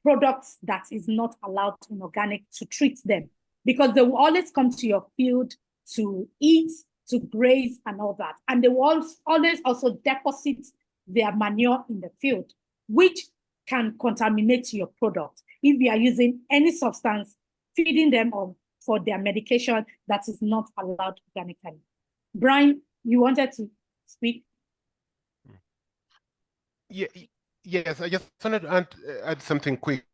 products that is not allowed in organic to treat them, because they will always come to your field to eat, to graze and all that. And they will always also deposit their manure in the field, which can contaminate your product if you are using any substance, feeding them for their medication that is not allowed organically. Brian, you wanted to speak? Yeah, yes, I just wanted to add something quick.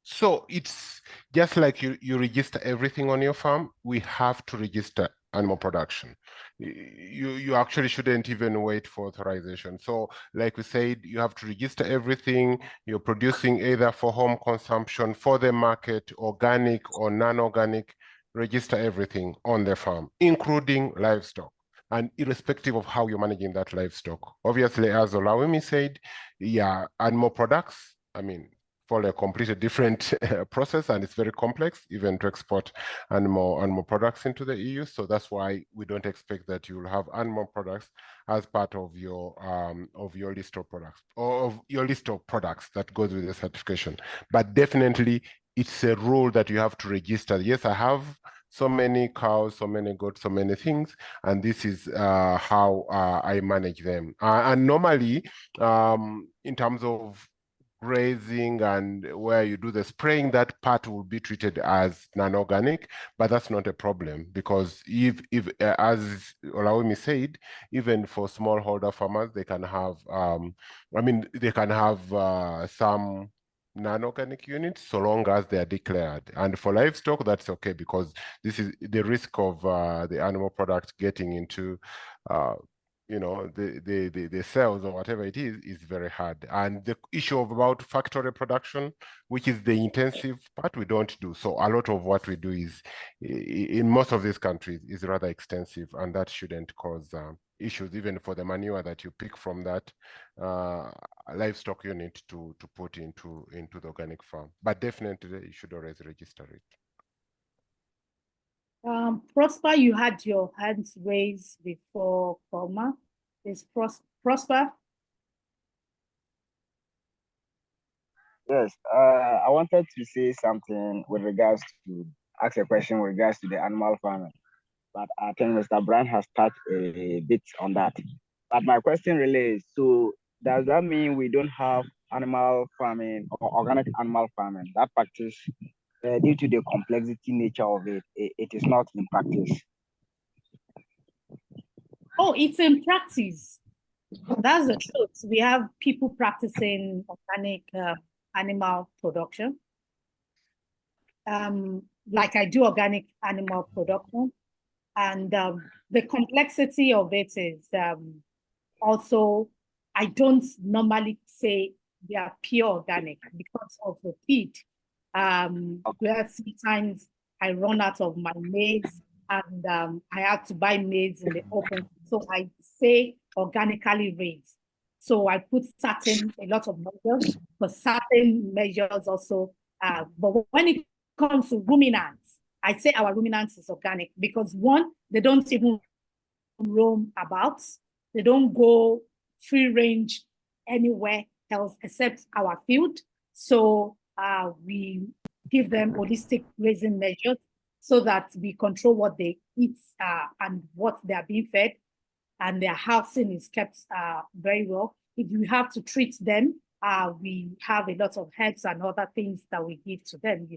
So it's just like you register everything on your farm, we have to register animal production. You actually shouldn't even wait for authorization. So like we said, you have to register everything you're producing, either for home consumption, for the market, organic or non-organic. Register everything on the farm, including livestock, and irrespective of how you're managing that livestock. Obviously, as Olawumi said, yeah, animal products, I mean, follow a completely different process, and it's very complex even to export animal products into the EU. So that's why we don't expect that you will have animal products as part of your list of products, or of your list of products that goes with the certification. But definitely, it's a rule that you have to register. Yes, I have so many cows, so many goats, so many things, and this is how I manage them. And normally, in terms of grazing and where you do the spraying, that part will be treated as non-organic, but that's not a problem because if as Olawumi said, even for smallholder farmers, they can have, they can have some non-organic units so long as they are declared. And for livestock, that's okay because this is the risk of the animal product getting into the cells or whatever it is very hard. And the issue of about factory production, which is the intensive part, we don't do. So a lot of what we do is in most of these countries is rather extensive, and that shouldn't cause issues even for the manure that you pick from that livestock unit to put into the organic farm. But definitely you should always register it. Prosper, you had your hands raised before Palmer. Is Prosper? Yes, I wanted to say something with regards to, ask a question with regards to the animal farming, but I think Mr. Brand has touched a bit on that. But my question really is, so does that mean we don't have animal farming or organic animal farming? That practice, due to the complexity nature of it, it is not in practice. Oh, it's in practice. That's the truth. We have people practicing organic animal production. Like I do organic animal production. And the complexity of it is also, I don't normally say they are pure organic because of the feed. Where sometimes I run out of my maize and I have to buy maize in the open. So I say organically raised. So I put a lot of measures, but certain measures also. But when it comes to ruminants, I say our ruminants is organic because one, they don't even roam about. They don't go free range anywhere else except our field. So we give them holistic grazing measures so that we control what they eat and what they are being fed, and their housing is kept very well. If we have to treat them, we have a lot of herbs and other things that we give to them,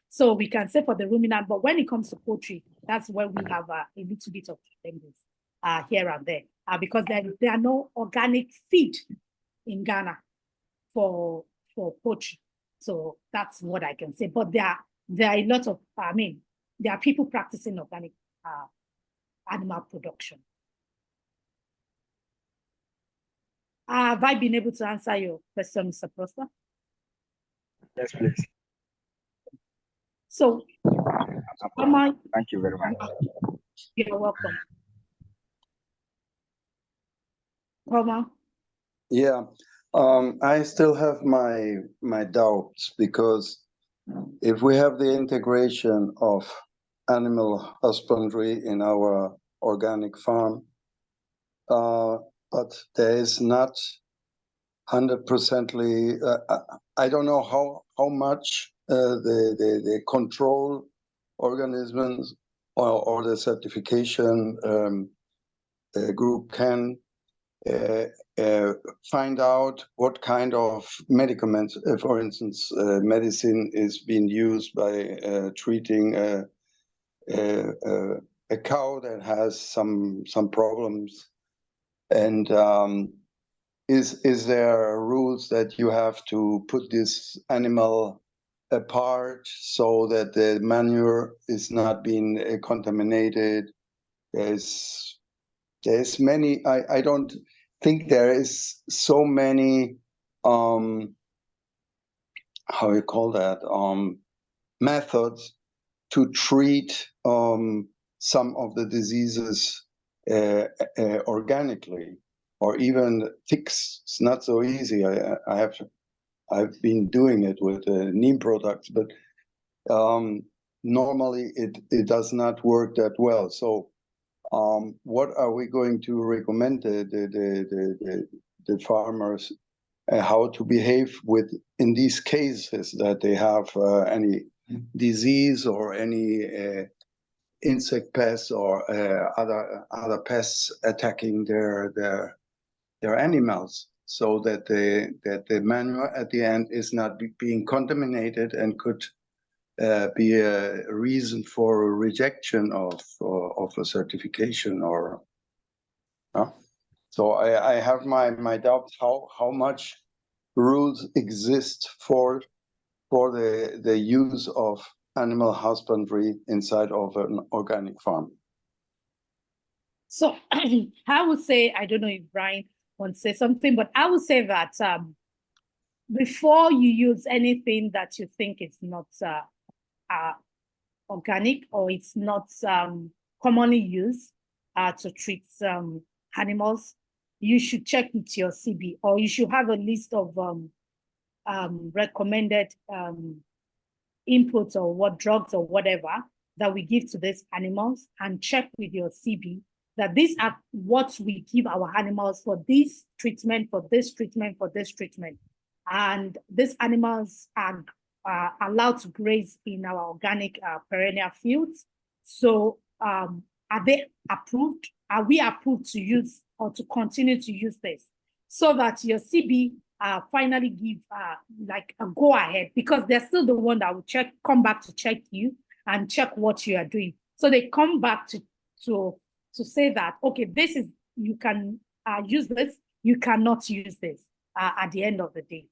So we can say for the ruminant, but when it comes to poultry, that's where we have a little bit of challenges here and there, because there are no organic feed in Ghana for poultry. So that's what I can say. But there are a lot of, there are people practicing organic animal production. Have I been able to answer your question, Mr. Prosper? Yes, please. So, thank you very much. You're welcome. Roma? Yeah, I still have my doubts because if we have the integration of animal husbandry in our organic farm, but there is not 100%ly. I don't know how much the control organisms or the certification group can find out what kind of medicaments, for instance, medicine is being used by treating a cow that has some problems, and is there rules that you have to put this animal apart so that the manure is not being contaminated? There's many. I don't think there is so many how you call that methods to treat some of the diseases organically, or even ticks. It's not so easy. I've been doing it with neem products, but normally it does not work that well. So what are we going to recommend the farmers how to behave in these cases that they have any disease or any insect pests or other pests attacking their animals? so that the manure at the end is not being contaminated and could be a reason for a rejection of a certification or. So I have my doubts how much rules exist for the use of animal husbandry inside of an organic farm. So I would say, I don't know if Brian wants to say something, but I would say that before you use anything that you think is not organic or it's not commonly used to treat animals, you should check with your CB, or you should have a list of recommended inputs or what drugs or whatever that we give to these animals, and check with your CB that these are what we give our animals for this treatment, for this treatment, for this treatment. And these animals are allowed to graze in our organic perennial fields. So are they approved? Are we approved to use or to continue to use this? So that your CB finally give like a go ahead, because they're still the one that will come back to check you and check what you are doing. So they come back to say that, okay, this is, you can use this, you cannot use this at the end of the day.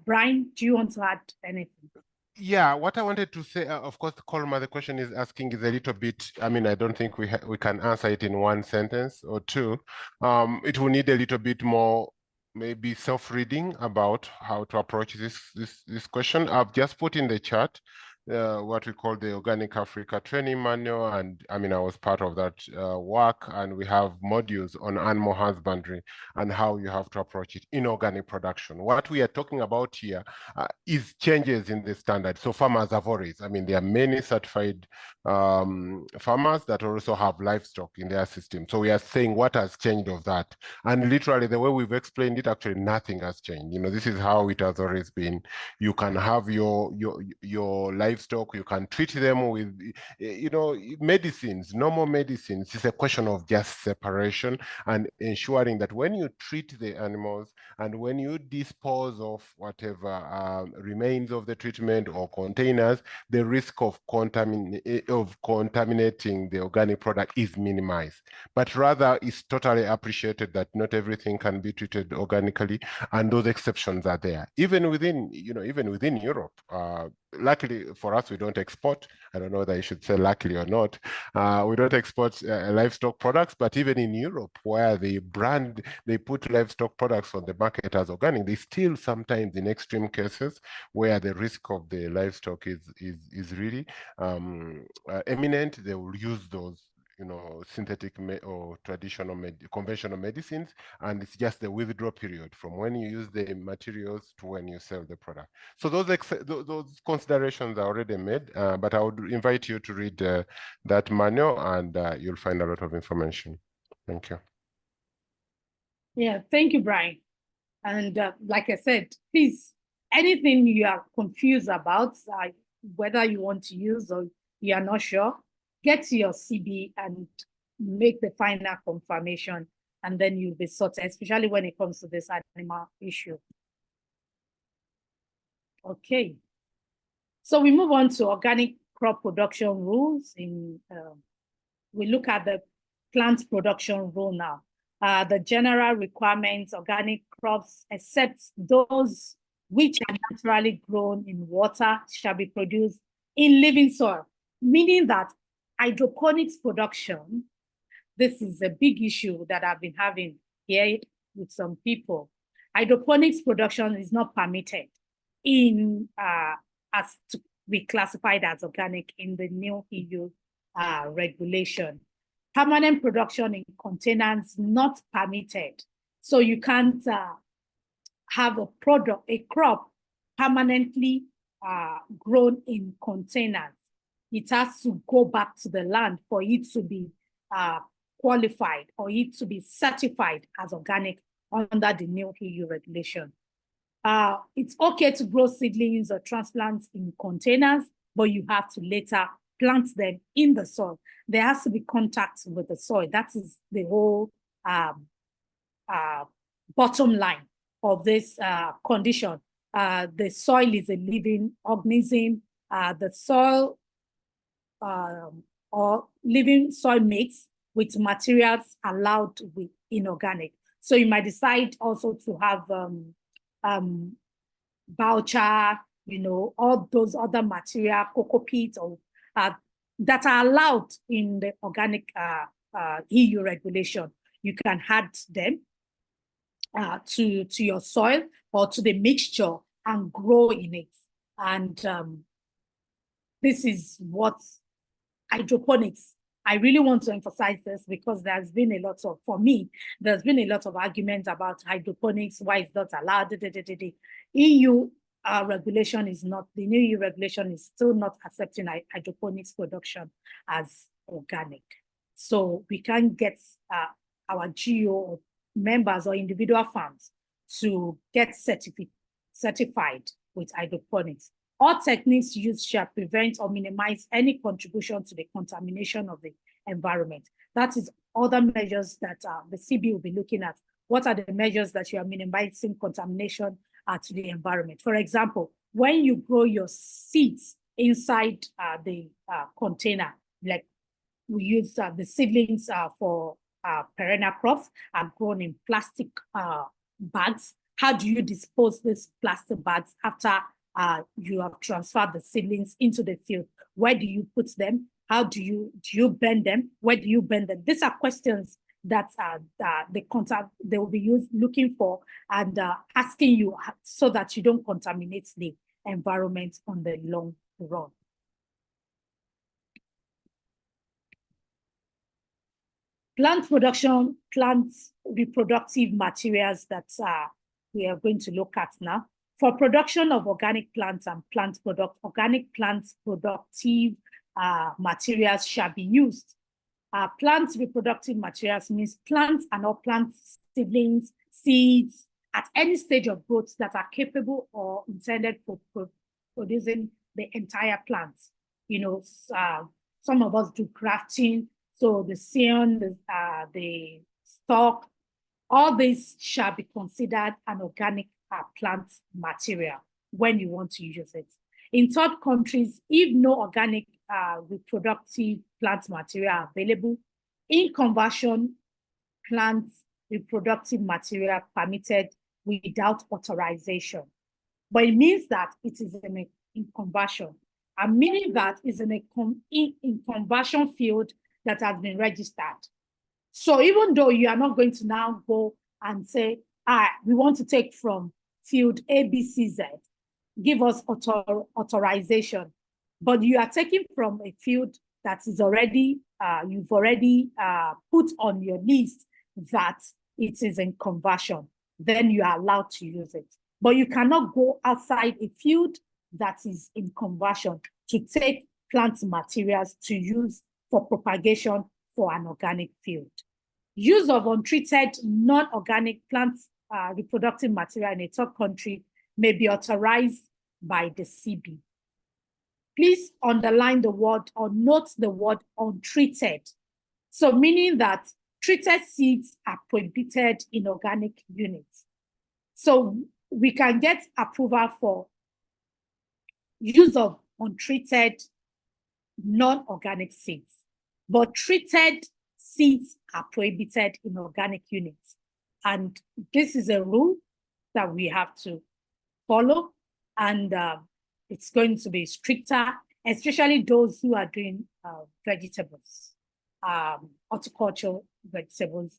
Brian, do you want to add anything? Yeah, what I wanted to say, of course, Colma, the question is asking is a little bit, I mean, I don't think we can answer it in one sentence or two. It will need a little bit more, maybe self-reading about how to approach this question. I've just put in the chat what we call the Organic Africa Training Manual, and I mean, I was part of that work, and we have modules on animal husbandry and how you have to approach it in organic production. What we are talking about here is changes in the standard. So farmers have always, I mean, there are many certified farmers that also have livestock in their system. So we are saying what has changed of that. And literally the way we've explained it, actually nothing has changed. You know, this is how it has always been. You can have your livestock, you can treat them with, you know, medicines, normal medicines. It's a question of just separation and ensuring that when you treat the animals and when you dispose of whatever remains of the treatment or containers, the risk of contaminating the organic product is minimized. But rather, it's totally appreciated that not everything can be treated organically, and those exceptions are there. Even within, you know, even within Europe, luckily for us, we don't export. I don't know whether I should say luckily or not. We don't export livestock products, but even in Europe, where they put livestock products on the market as organic, they still sometimes, in extreme cases, where the risk of the livestock is really imminent, they will use those, you know, synthetic or traditional conventional medicines, and it's just the withdrawal period from when you use the materials to when you sell the product. So those considerations are already made, but I would invite you to read that manual, and you'll find a lot of information. Thank you. Yeah, thank you, Brian. And like I said, please, anything you are confused about, whether you want to use or you are not sure, get to your CB and make the final confirmation, and then you'll be sorted, especially when it comes to this animal issue. Okay. So we move on to organic crop production rules. We look at the plant production rule now. The general requirements, organic crops, except those which are naturally grown in water, shall be produced in living soil, meaning that hydroponics production, this is a big issue that I've been having here with some people. Hydroponics production is not permitted as to be classified as organic in the new EU regulation. Permanent production in containers not permitted. So you can't have a crop permanently grown in containers. It has to go back to the land for it to be qualified or it to be certified as organic under the new EU regulation. It's okay to grow seedlings or transplants in containers, but you have to later plant them in the soil. There has to be contact with the soil. That is the whole bottom line of this condition. The soil is a living organism. The soil or living soil mix with materials allowed with inorganic. So you might decide also to have biochar, all those other material, cocoa peat, or that are allowed in the organic EU regulation. You can add them to your soil or to the mixture and grow in it. And this is what hydroponics. I really want to emphasize this because there's been a lot of, for me, there's been a lot of arguments about hydroponics, why it's not allowed. The EU regulation is not, the new EU regulation is still not accepting hydroponics production as organic. So we can get our GO members or individual farms to get certified with hydroponics. All techniques used shall prevent or minimize any contribution to the contamination of the environment. That is other measures that the CB will be looking at. What are the measures that you are minimizing contamination to the environment? For example, when you grow your seeds inside the container, like we use the seedlings for perennial crops are grown in plastic bags. How do you dispose these plastic bags after you have transferred the seedlings into the field? Where do you put them? How do you burn them? Where do you burn them? These are questions that they will be looking for and asking you so that you don't contaminate the environment on the long run. Plant production, plant reproductive materials that we are going to look at now. For production of organic plants and organic plants productive materials shall be used. Plant reproductive materials means plants and all plant seedlings, seeds, at any stage of growth that are capable or intended for producing the entire plant. Some of us do grafting, so the scion, the stalk, all this shall be considered an organic plant material when you want to use it. In third countries, if no organic reproductive plant material are available, in conversion, plant reproductive material permitted without authorization. But it means that it is in conversion, and meaning that it's in conversion field that has been registered. So even though you are not going to now go and say, we want to take from field ABCZ, give us authorization, but you are taking from a field that is already, you've already put on your list that it is in conversion, then you are allowed to use it. But you cannot go outside a field that is in conversion to take plant materials to use for propagation for an organic field. Use of untreated non-organic plant reproductive material in a third country may be authorized by the CB. Please underline the word or note the word untreated. So meaning that treated seeds are prohibited in organic units. So we can get approval for use of untreated non-organic seeds, but treated seeds are prohibited in organic units. And this is a rule that we have to follow, and it's going to be stricter, especially those who are doing vegetables, horticulture vegetables.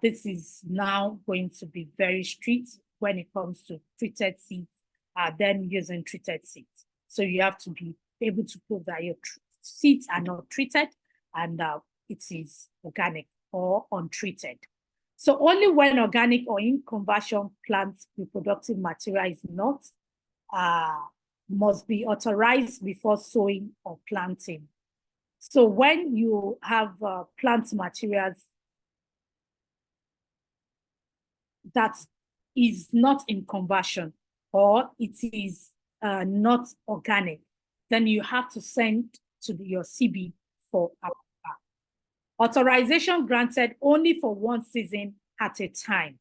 This is now going to be very strict when it comes to treated seeds, then using treated seeds. So you have to be able to prove that your seeds are not treated and it is organic or untreated. So only when organic or in conversion plant reproductive material is not, must be authorized before sowing or planting. So when you have plant materials that is not in conversion or it is not organic, then you have to send to your CB for approval. Authorization granted only for one season at a time.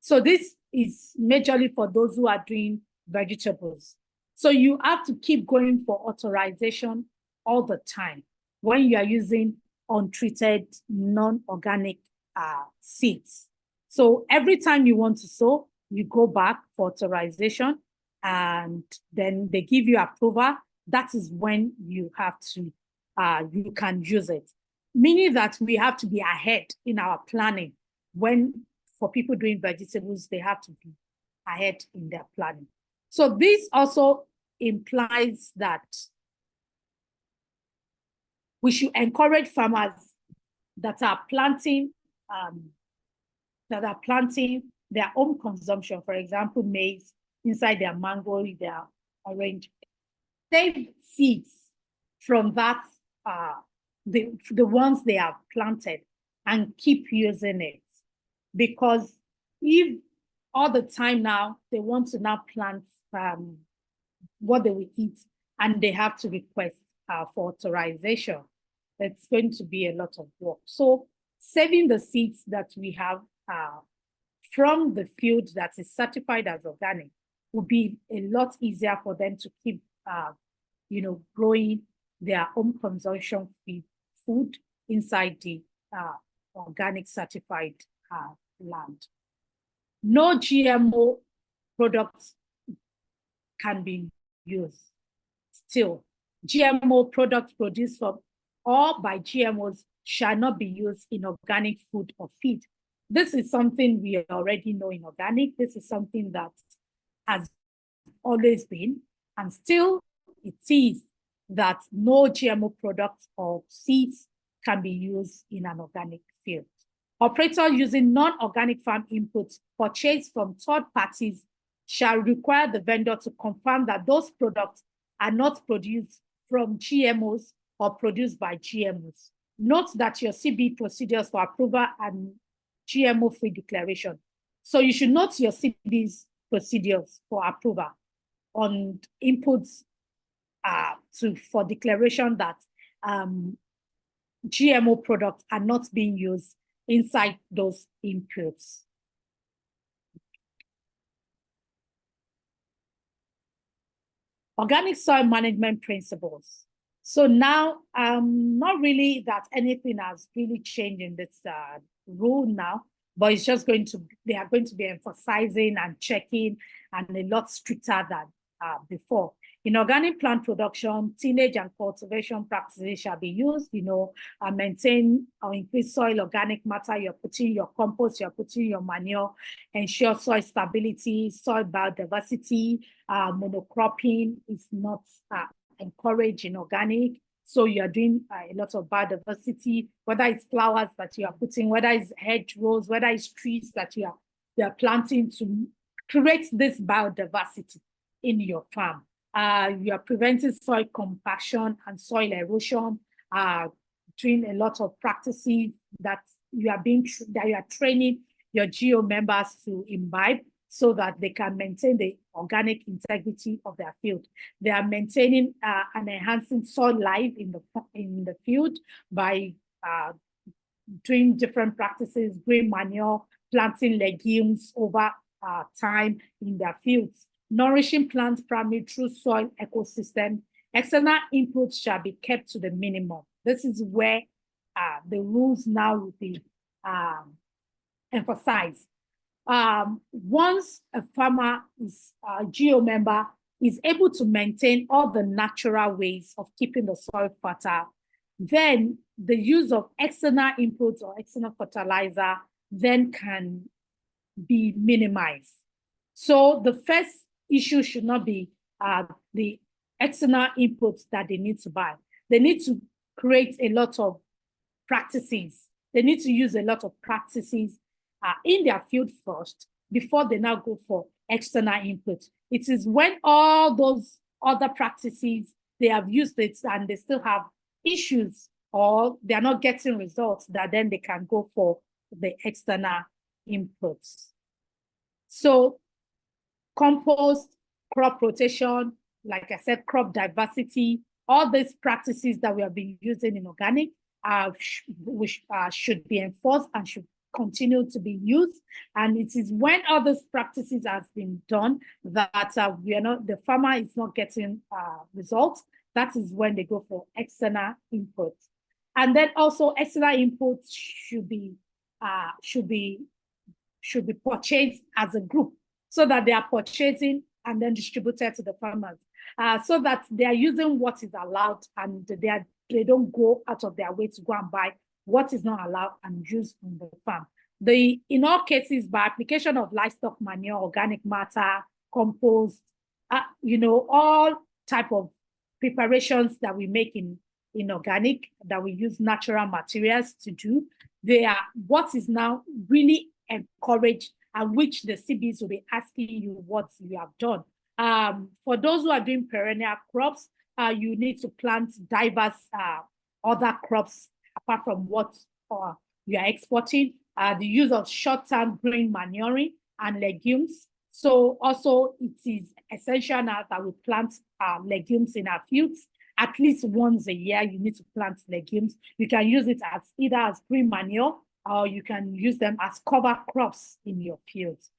So this is majorly for those who are doing vegetables. So you have to keep going for authorization all the time when you are using untreated, non-organic seeds. So every time you want to sow, you go back for authorization, and then they give you approval. That is when you have to, you can use it. Meaning that we have to be ahead in our planning. When for people doing vegetables, they have to be ahead in their planning. So this also implies that we should encourage farmers that are planting their own consumption, for example, maize inside their mango, their orange. Save seeds from that, the ones they have planted, and keep using it. Because if all the time now they want to now plant what they will eat, and they have to request for authorization, it's going to be a lot of work. So saving the seeds that we have from the field that is certified as organic will be a lot easier for them to keep growing their own consumption food inside the organic certified land. No GMO products can be used. Still, GMO products produced from or by GMOs shall not be used in organic food or feed. This is something we already know in organic. This is something that has always been, and still it is, that no GMO products or seeds can be used in an organic field. Operators using non-organic farm inputs purchased from third parties shall require the vendor to confirm that those products are not produced from GMOs or produced by GMOs. Note that your CB procedures for approval and GMO-free declaration. So you should note your CB's procedures for approval on inputs for declaration that GMO products are not being used inside those inputs. Organic soil management principles. So now, not really that anything has really changed in this rule now, but it's just they are going to be emphasizing and checking, and a lot stricter than before. In organic plant production, tillage and cultivation practices shall be used, maintain or increase soil organic matter. You're putting your compost, you're putting your manure, ensure soil stability, soil biodiversity. Monocropping is not encouraged in organic. So you're doing a lot of biodiversity, whether it's flowers that you are putting, whether it's hedgerows, whether it's trees that you are planting to create this biodiversity in your farm. You are preventing soil compaction and soil erosion, doing a lot of practices that you are training your GO members to imbibe, so that they can maintain the organic integrity of their field. They are maintaining and enhancing soil life in the field by doing different practices, green manure, planting legumes over time in their fields, nourishing plants primarily through soil ecosystem. External inputs shall be kept to the minimum. This is where the rules now will be emphasized. Once a farmer is a GO member is able to maintain all the natural ways of keeping the soil fertile, then the use of external inputs or external fertilizer then can be minimized. So the first issue should not be the external inputs that they need to buy. They need to create a lot of practices. They need to use a lot of practices in their field first before they now go for external input. It is when all those other practices, they have used it and they still have issues or they're not getting results, that then they can go for the external inputs. So compost, crop rotation, like I said, crop diversity, all these practices that we have been using in organic should be enforced and should continue to be used. And it is when all these practices has been done that the farmer is not getting results. That is when they go for external inputs. And then also external inputs should be purchased as a group, so that they are purchasing and then distributed to the farmers, so that they are using what is allowed, and they don't go out of their way to go and buy what is not allowed and use on the farm. In all cases, by application of livestock manure, organic matter, compost, all type of preparations that we make in organic, that we use natural materials to do, they are what is now really encouraged, and which the CBs will be asking you what you have done. For those who are doing perennial crops, you need to plant diverse other crops apart from what you are exporting. The use of short-term green manuring and legumes. So also it is essential now that we plant legumes in our fields. At least once a year, you need to plant legumes. You can use it as either as green manure, or you can use them as cover crops in your fields,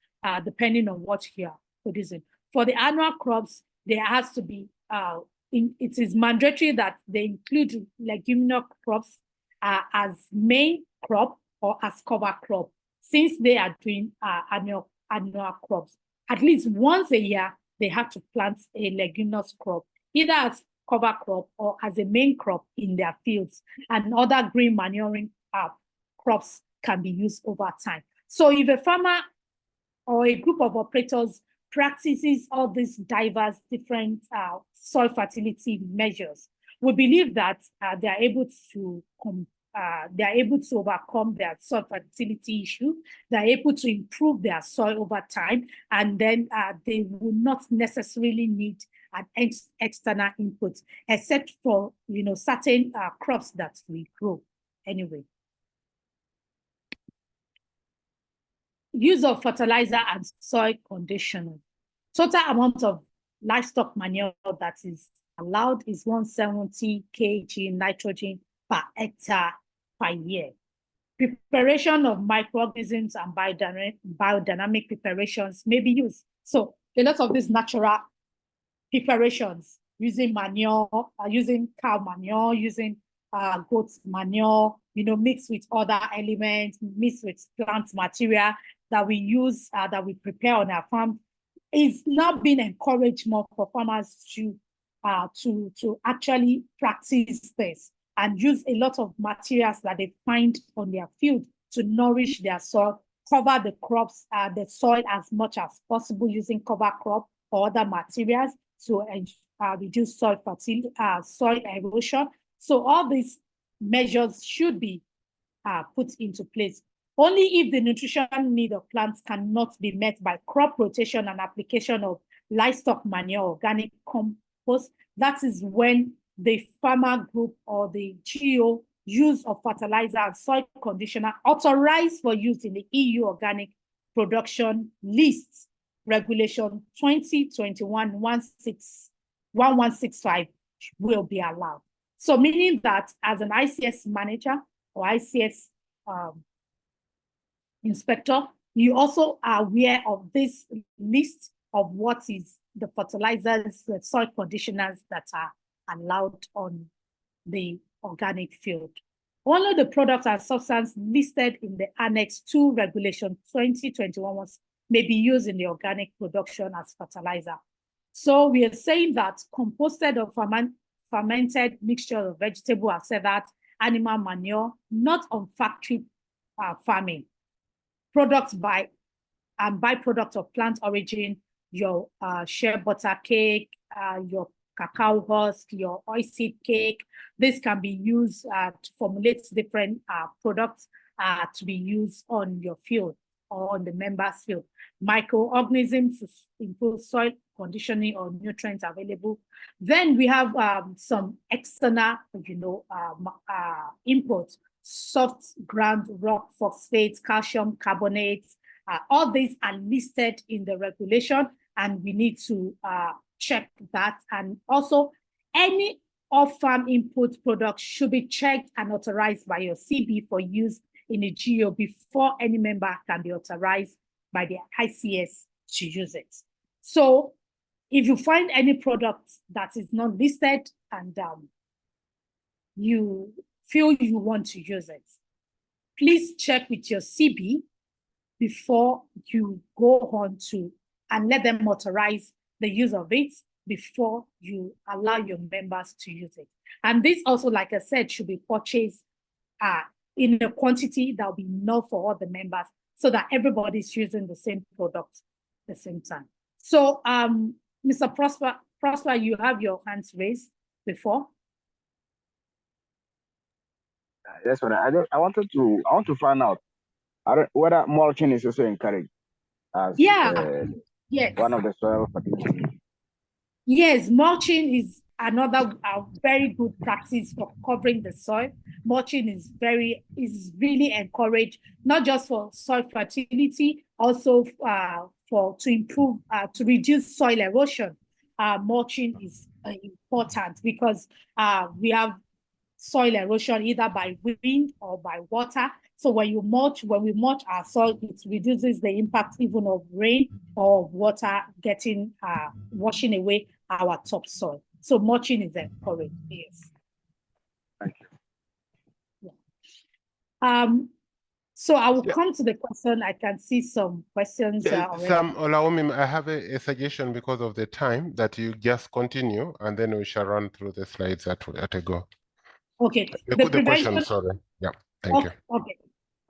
depending on what you are producing. For the annual crops, there has to be, it is mandatory that they include leguminous crops as main crop or as cover crop, since they are doing annual crops. At least once a year, they have to plant a leguminous crop, either as cover crop or as a main crop in their fields, and other green manuring crops can be used over time. So if a farmer or a group of operators practices all these diverse different soil fertility measures, we believe that they are able to overcome their soil fertility issue. They are able to improve their soil over time, and then they will not necessarily need an external input, except for certain crops that we grow anyway. Use of fertilizer and soil conditioning. Total amount of livestock manure that is allowed is 170 kg nitrogen per hectare per year. Preparation of microorganisms and biodynamic preparations may be used. So a lot of these natural preparations, using manure, using cow manure, using goat manure, mixed with other elements, mixed with plant material that we use, that we prepare on our farm, is now being encouraged more for farmers to actually practice this and use a lot of materials that they find on their field to nourish their soil, cover the crops, the soil as much as possible using cover crop or other materials to reduce soil erosion. So all these measures should be put into place. Only if the nutrition need of plants cannot be met by crop rotation and application of livestock manure, organic compost, that is when the farmer group or the GO use of fertilizer and soil conditioner authorized for use in the EU Organic Production List Regulation 2021-1165 will be allowed. So meaning that as an ICS manager or ICS inspector, you also are aware of this list of what is the fertilizers, the soil conditioners that are allowed on the organic field. All of the products and substances listed in the Annex 2 Regulation 2021 may be used in the organic production as fertilizer. So we are saying that composted or fermented mixture of vegetable and that animal manure, not on factory farming. Products by and byproduct of plant origin, your shea butter cake, your cacao husk, your oilseed cake. This can be used to formulate different products to be used on your field or on the members' field. Microorganisms to improve soil conditioning or nutrients available. Then we have some external, inputs, soft ground rock phosphates, calcium carbonates. All these are listed in the regulation, and we need to check that. And also, any off-farm input product should be checked and authorized by your CB for use in a GEO before any member can be authorized by the ICS to use it. So if you find any product that is not listed and you feel you want to use it, please check with your CB before you go on to and let them authorize the use of it before you allow your members to use it. And this also, like I said, should be purchased in a quantity that will be enough for all the members so that everybody's using the same product at the same time. So, Mr. Prosper, you have your hands raised before. Yes, but I want to find out whether mulching is also encouraged as yes, one of the soil fertility. Yes, mulching is another very good practice for covering the soil. Mulching is really encouraged, not just for soil fertility, also to improve, to reduce soil erosion. Mulching is important because we have soil erosion either by wind or by water. So when we mulch our soil, it reduces the impact even of rain or water getting washing away our topsoil. So mulching is encouraged. Yes. Thank you. Yeah. So I will come to the question. I can see some questions. Sam Olaomi, I have a suggestion because of the time that you just continue and then we shall run through the slides at a go. Okay. The question, sorry. Yeah, thank you.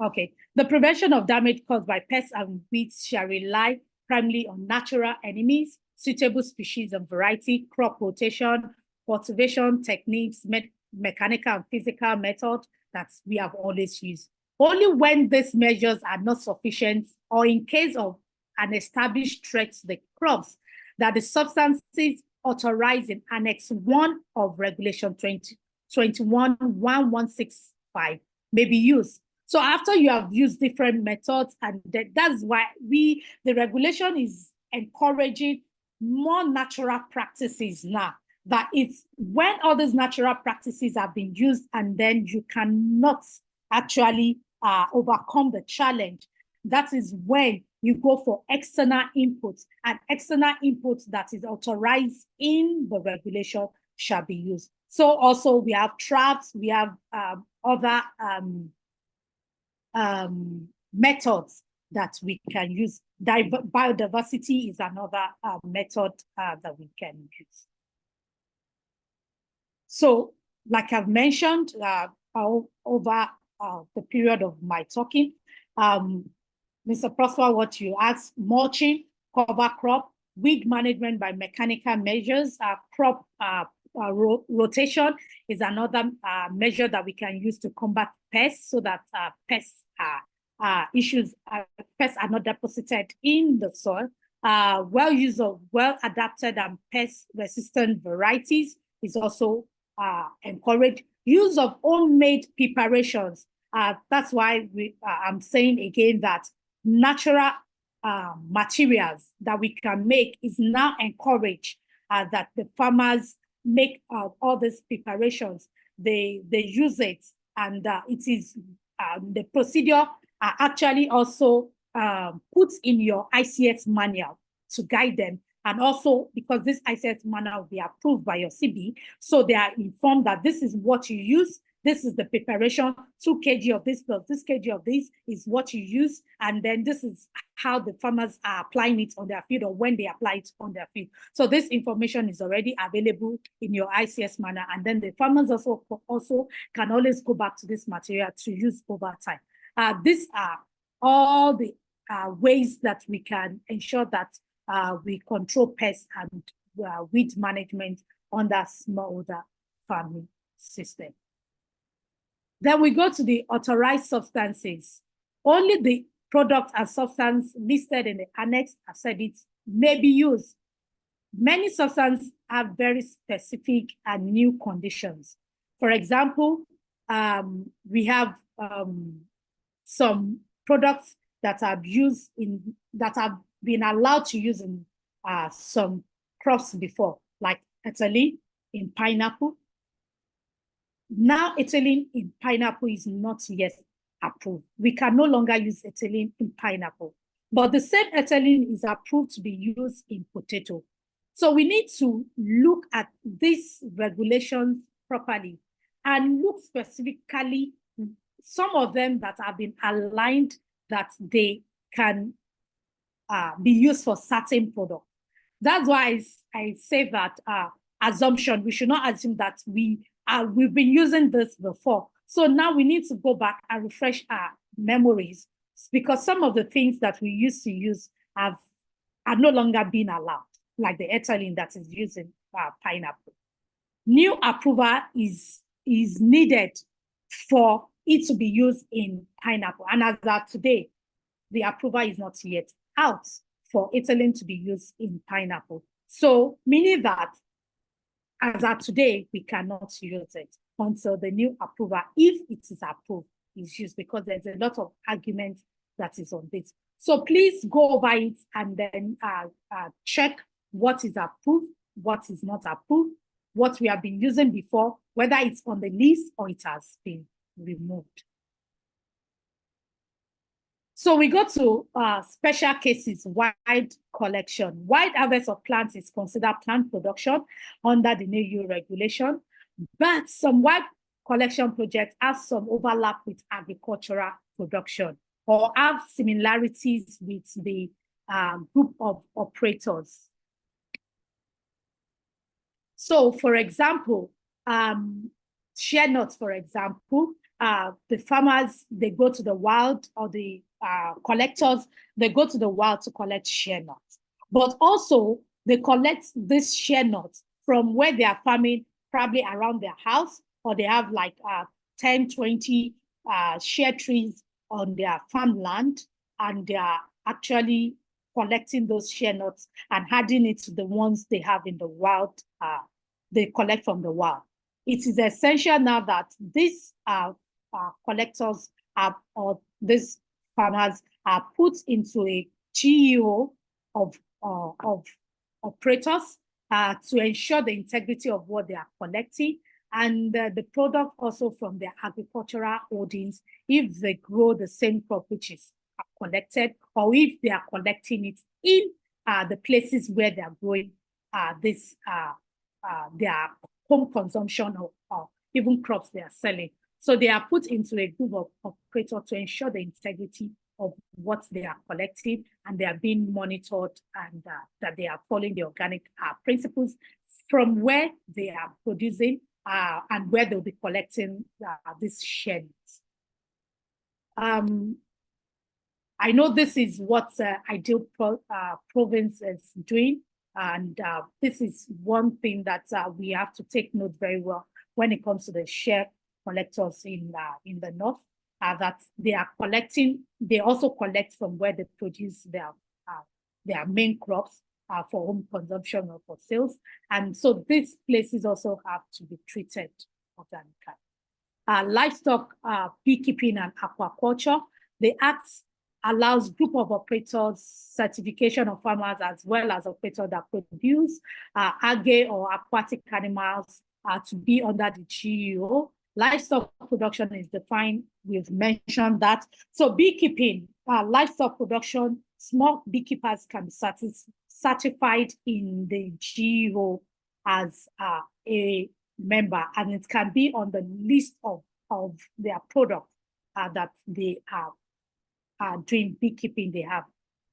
Okay. The prevention of damage caused by pests and weeds shall rely primarily on natural enemies, suitable species and variety, crop rotation, cultivation techniques, mechanical and physical methods that we have always used. Only when these measures are not sufficient or in case of an established threat to the crops that the substances authorized in Annex 1 of Regulation 21-1165 may be used. So after you have used different methods, and that's why the regulation is encouraging more natural practices now. That it's when all these natural practices have been used and then you cannot actually overcome the challenge, that is when you go for external inputs, and external inputs that is authorized in the regulation shall be used. So also we have traps, we have other methods that we can use. Biodiversity is another method that we can use. So, like I've mentioned over the period of my talking, Mr. Prosper, what you asked, mulching, cover crop, weed management by mechanical measures, crop rotation is another measure that we can use to combat pests so that pests are not deposited in the soil. Use of well-adapted and pest-resistant varieties is also encouraged. Use of homemade preparations. That's why I'm saying again that natural materials that we can make is now encouraged, that the farmers make all these preparations. They use it, and it is the procedure are actually also put in your ICS manual to guide them. And also because this ICS manual will be approved by your CB, so they are informed that this is what you use, this is the preparation, 2 kg of this plus this kg of this is what you use, and then this is how the farmers are applying it on their field or when they apply it on their field. So this information is already available in your ICS manual, and then the farmers also can always go back to this material to use over time. These are all the ways that we can ensure that we control pests and weed management on that smallholder farming system. Then we go to the authorized substances. Only the product and substance listed in the annex, I've said it, may be used. Many substances have very specific and new conditions. For example, we have some products that have been allowed to use in some crops before, like ethylene in pineapple. Now, ethylene in pineapple is not yet approved. We can no longer use ethylene in pineapple, but the same ethylene is approved to be used in potato. So we need to look at these regulations properly and look specifically, some of them that have been aligned that they can be used for certain products. That's why I say that assumption, we should not assume that we've been using this before. So now we need to go back and refresh our memories, because some of the things that we used to use are no longer being allowed, like the ethylene that is used in pineapple. New approval is needed for it to be used in pineapple. And as of today, the approval is not yet out for ethylene to be used in pineapple. So meaning that as of today, we cannot use it until the new approval, if it is approved, is used, because there's a lot of argument that is on this. So please go over it and then check what is approved, what is not approved, what we have been using before, whether it's on the list or it has been removed. So we go to special cases, wide collection. Wide harvest of plants is considered plant production under the new EU regulation, but some wide collection projects have some overlap with agricultural production or have similarities with the group of operators. So for example, share nuts, for example, the farmers, they go to the wild, or the collectors, they go to the wild to collect share nuts. But also they collect this share nuts from where they are farming, probably around their house, or they have like 10, 20 share trees on their farmland, and they are actually collecting those share nuts and adding it to the ones they have in the wild, they collect from the wild. It is essential now that these collectors or these farmers are put into a GEO of operators to ensure the integrity of what they are collecting, and the product also from their agricultural holdings, if they grow the same crop which is collected, or if they are collecting it in the places where they are growing their home consumption or even crops they are selling. So they are put into a group of operators to ensure the integrity of what they are collecting, and they are being monitored, and that they are following the organic principles from where they are producing and where they'll be collecting these sheds. I know this is what Ideal Province is doing, and this is one thing that we have to take note very well when it comes to the share collectors in the north, that they are collecting. They also collect from where they produce their main crops for home consumption or for sales, and so these places also have to be treated organically. Livestock, beekeeping and aquaculture. The Act allows group of operators certification of farmers as well as operators that produce algae or aquatic animals to be under the GEO. Livestock production is defined, we've mentioned that. So beekeeping, livestock production, small beekeepers can be certified in the GEO as a member, and it can be on the list of their product that they are doing beekeeping, they have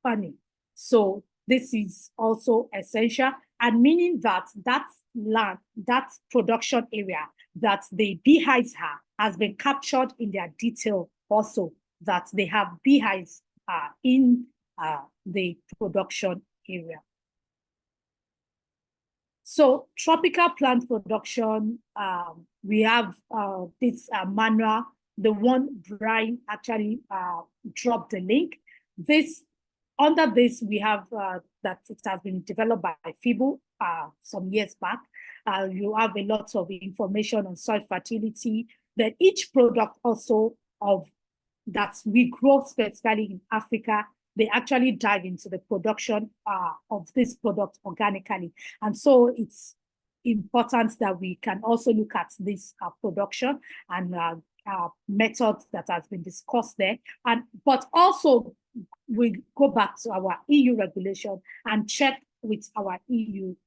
honey. So this is also essential, and meaning that that land, that production area that the beehives have has been captured in their detail also, that they have beehives in the production area. So tropical plant production, we have this manual, the one Brian actually dropped the link. Under this, we have that it has been developed by FIBO some years back. You have a lot of information on soil fertility. That each product also of that we grow specifically in Africa, they actually dive into the production of this product organically. And so it's important that we can also look at this production and methods that has been discussed there. But also we go back to our EU regulation and check with our new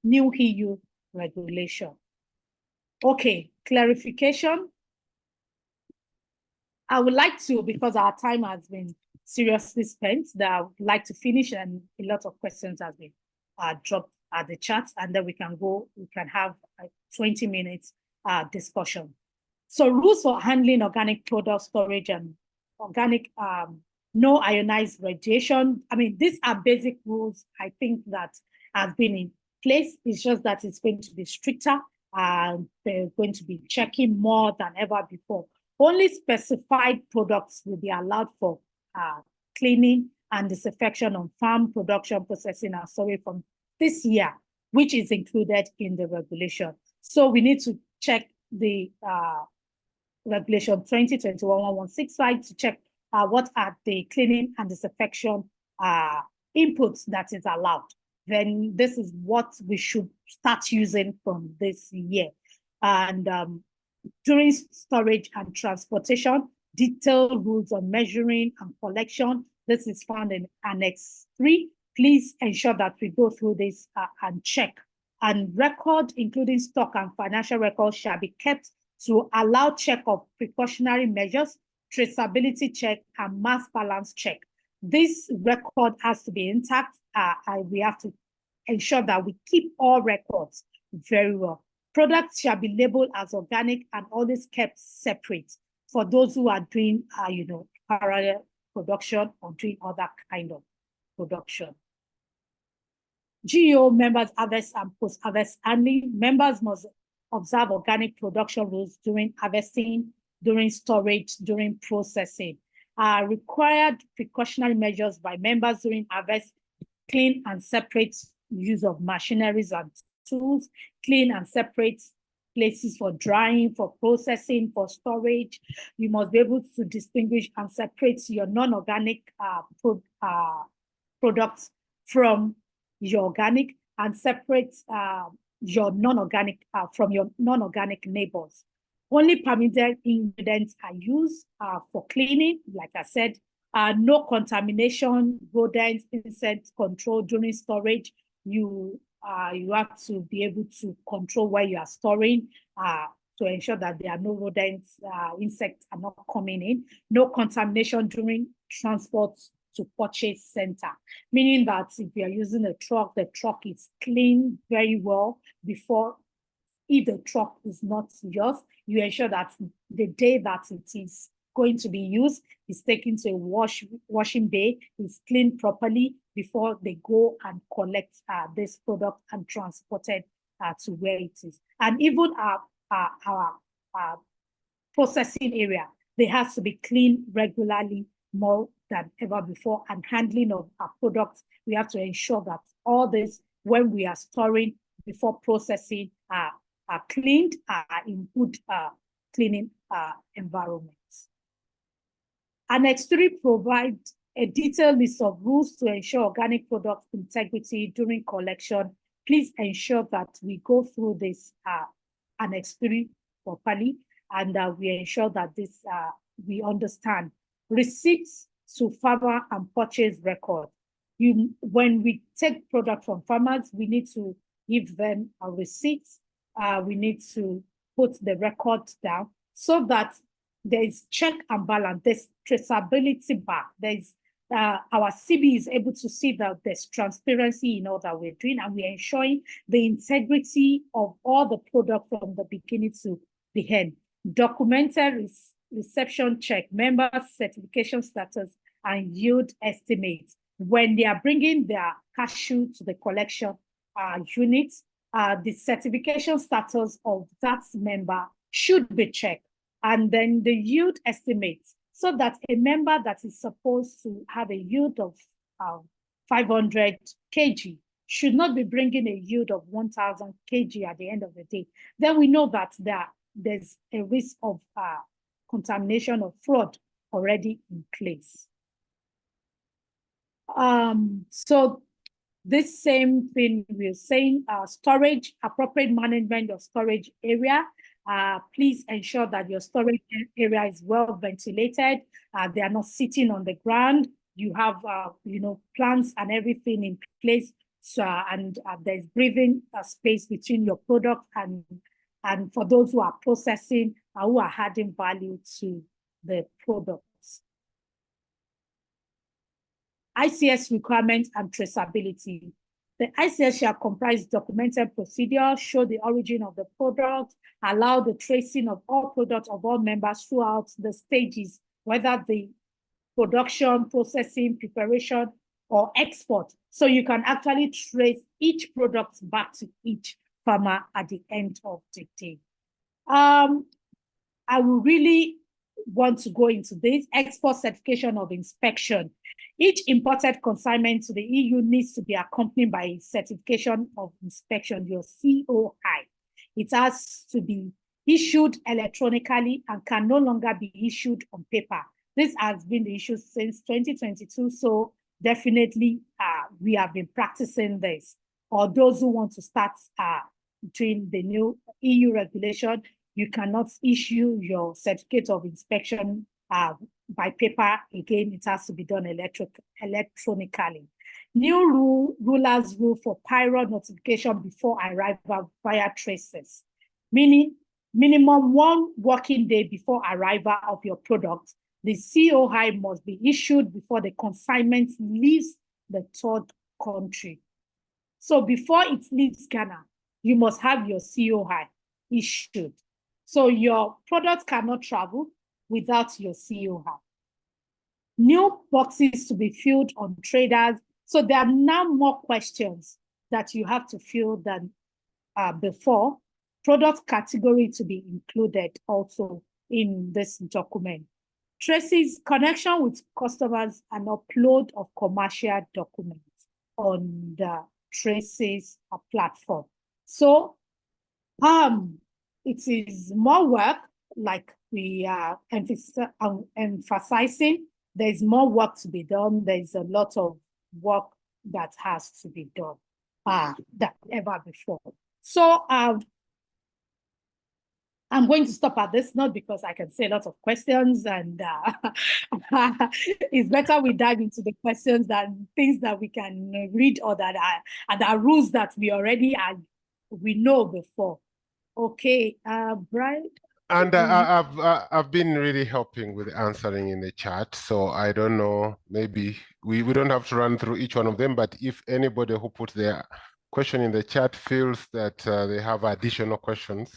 EU regulation. Okay, clarification. I would like to, because our time has been seriously spent, that I would like to finish, and a lot of questions have been dropped at the chat, and then we can have a 20 minutes discussion. So rules for handling organic product storage and organic no ionized radiation. I mean, these are basic rules I think that have been in place. It's just that it's going to be stricter and they're going to be checking more than ever before. Only specified products will be allowed for cleaning and disinfection on farm production, processing, and storage from this year, which is included in the regulation. So we need to check the regulation 2021-1165 to check what are the cleaning and disinfection inputs that is allowed. Then this is what we should start using from this year. And during storage and transportation, detailed rules on measuring and collection. This is found in Annex 3. Please ensure that we go through this and check. And record, including stock and financial records, shall be kept to allow check of precautionary measures, traceability check, and mass balance check. This record has to be intact. And we have to ensure that we keep all records very well. Products shall be labeled as organic and always kept separate for those who are doing, parallel production or doing other kind of production. GEO members harvest and post-harvest handling. Members must observe organic production rules during harvesting, during storage, during processing. Required precautionary measures by members during harvest, clean and separate use of machineries and tools, clean and separate places for drying, for processing, for storage. You must be able to distinguish and separate your non-organic products from your organic, and separate your non-organic from your non-organic neighbors. Only permitted ingredients are used for cleaning, like I said. No contamination, rodents, insect control during storage. You have to be able to control where you are storing to ensure that there are no rodents, insects are not coming in. No contamination during transport to purchase center, meaning that if you are using a truck, the truck is cleaned very well before. If the truck is not yours, you ensure that the day that it is going to be used is taken to a washing bay, is cleaned properly before they go and collect this product and transported to where it is. And even our processing area, they have to be cleaned regularly, more than ever before. And handling of our products, we have to ensure that all this, when we are storing before processing, are cleaned in good cleaning environments. Annex 3 provides a detailed list of rules to ensure organic product integrity during collection. Please ensure that we go through this Annex 3 properly, and we ensure that this we understand. Receipts to farmer and purchase record. When we take product from farmers, we need to give them a receipt. We need to put the record down so that there is check and balance, there's traceability back. There's our CB is able to see that there's transparency in all that we're doing, and we're ensuring the integrity of all the product from the beginning to the end. Documented reception check, members' certification status, and yield estimates. When they are bringing their cashew to the collection unit, the certification status of that member should be checked. And then the yield estimates, so that a member that is supposed to have a yield of 500 kg should not be bringing a yield of 1,000 kg at the end of the day. Then we know that there's a risk of contamination or fraud already in place. So this same thing we're saying, storage, appropriate management of storage area. Please ensure that your storage area is well ventilated. They are not sitting on the ground. You have, plants and everything in place. So, and there's breathing space between your product and for those who are processing, who are adding value to the products. ICS requirements and traceability. The ICS shall comprise documented procedure, show the origin of the product, allow the tracing of all products of all members throughout the stages, whether the production, processing, preparation, or export. So you can actually trace each product back to each farmer at the end of the day. I will really want to go into this export certification of inspection. Each imported consignment to the EU needs to be accompanied by a certification of inspection, your COI. It has to be issued electronically and can no longer be issued on paper. This has been the issue since 2022, so definitely we have been practicing this. Or those who want to start doing the new EU regulation, you cannot issue your certificate of inspection by paper. Again, it has to be done electronically. New rulers rule for prior notification before arrival via traces, meaning minimum 1 working day before arrival of your product. The COI must be issued before the consignment leaves the third country. So before it leaves Ghana, you must have your COI issued. So your product cannot travel without your COI. New boxes to be filled on traders. So there are now more questions that you have to fill than before. Product category to be included also in this document. Traces, connection with customers, and upload of commercial documents on the Traces platform. So it is more work, like we are emphasizing. There's more work to be done. There's a lot of work that has to be done than ever before. So I'm going to stop at this, not because I can say a lot of questions, and it's better we dive into the questions than things that we can read or that are rules that we already we know before. Okay, Brian. And I've been really helping with answering in the chat, so I don't know, maybe we don't have to run through each one of them, but if anybody who put their question in the chat feels that they have additional questions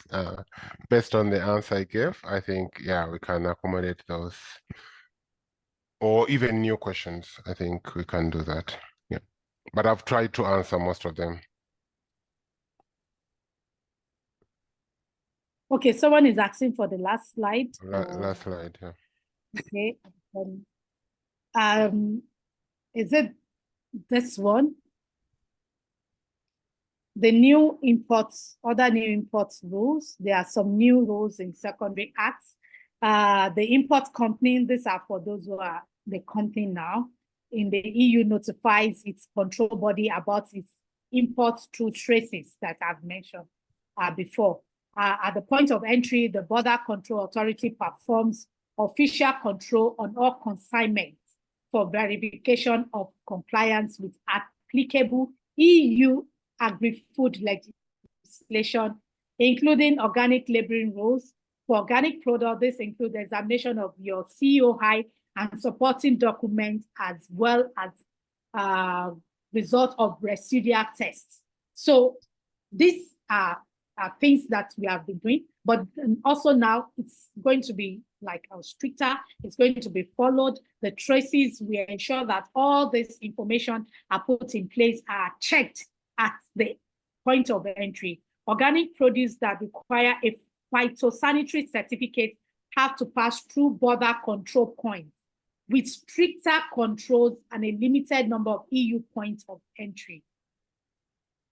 based on the answer I gave, I think, yeah, we can accommodate those. Or even new questions, I think we can do that. Yeah, but I've tried to answer most of them. Okay, someone is asking for the last slide. Last slide, yeah. Okay. Is it this one? The new imports, other new imports rules. There are some new rules in secondary acts. The import company, these are for those who are the company now, in the EU notifies its control body about its imports through traces that I've mentioned before. At the point of entry, the Border Control Authority performs official control on all consignments for verification of compliance with applicable EU agri-food legislation, including organic labeling rules. For organic products, this includes the examination of your COI and supporting documents, as well as result of residual tests. So these are things that we have been doing, but also now it's going to be like stricter. It's going to be followed. The traces, we ensure that all this information are put in place, are checked at the point of entry. Organic produce that require a phytosanitary certificate have to pass through border control points with stricter controls and a limited number of EU points of entry.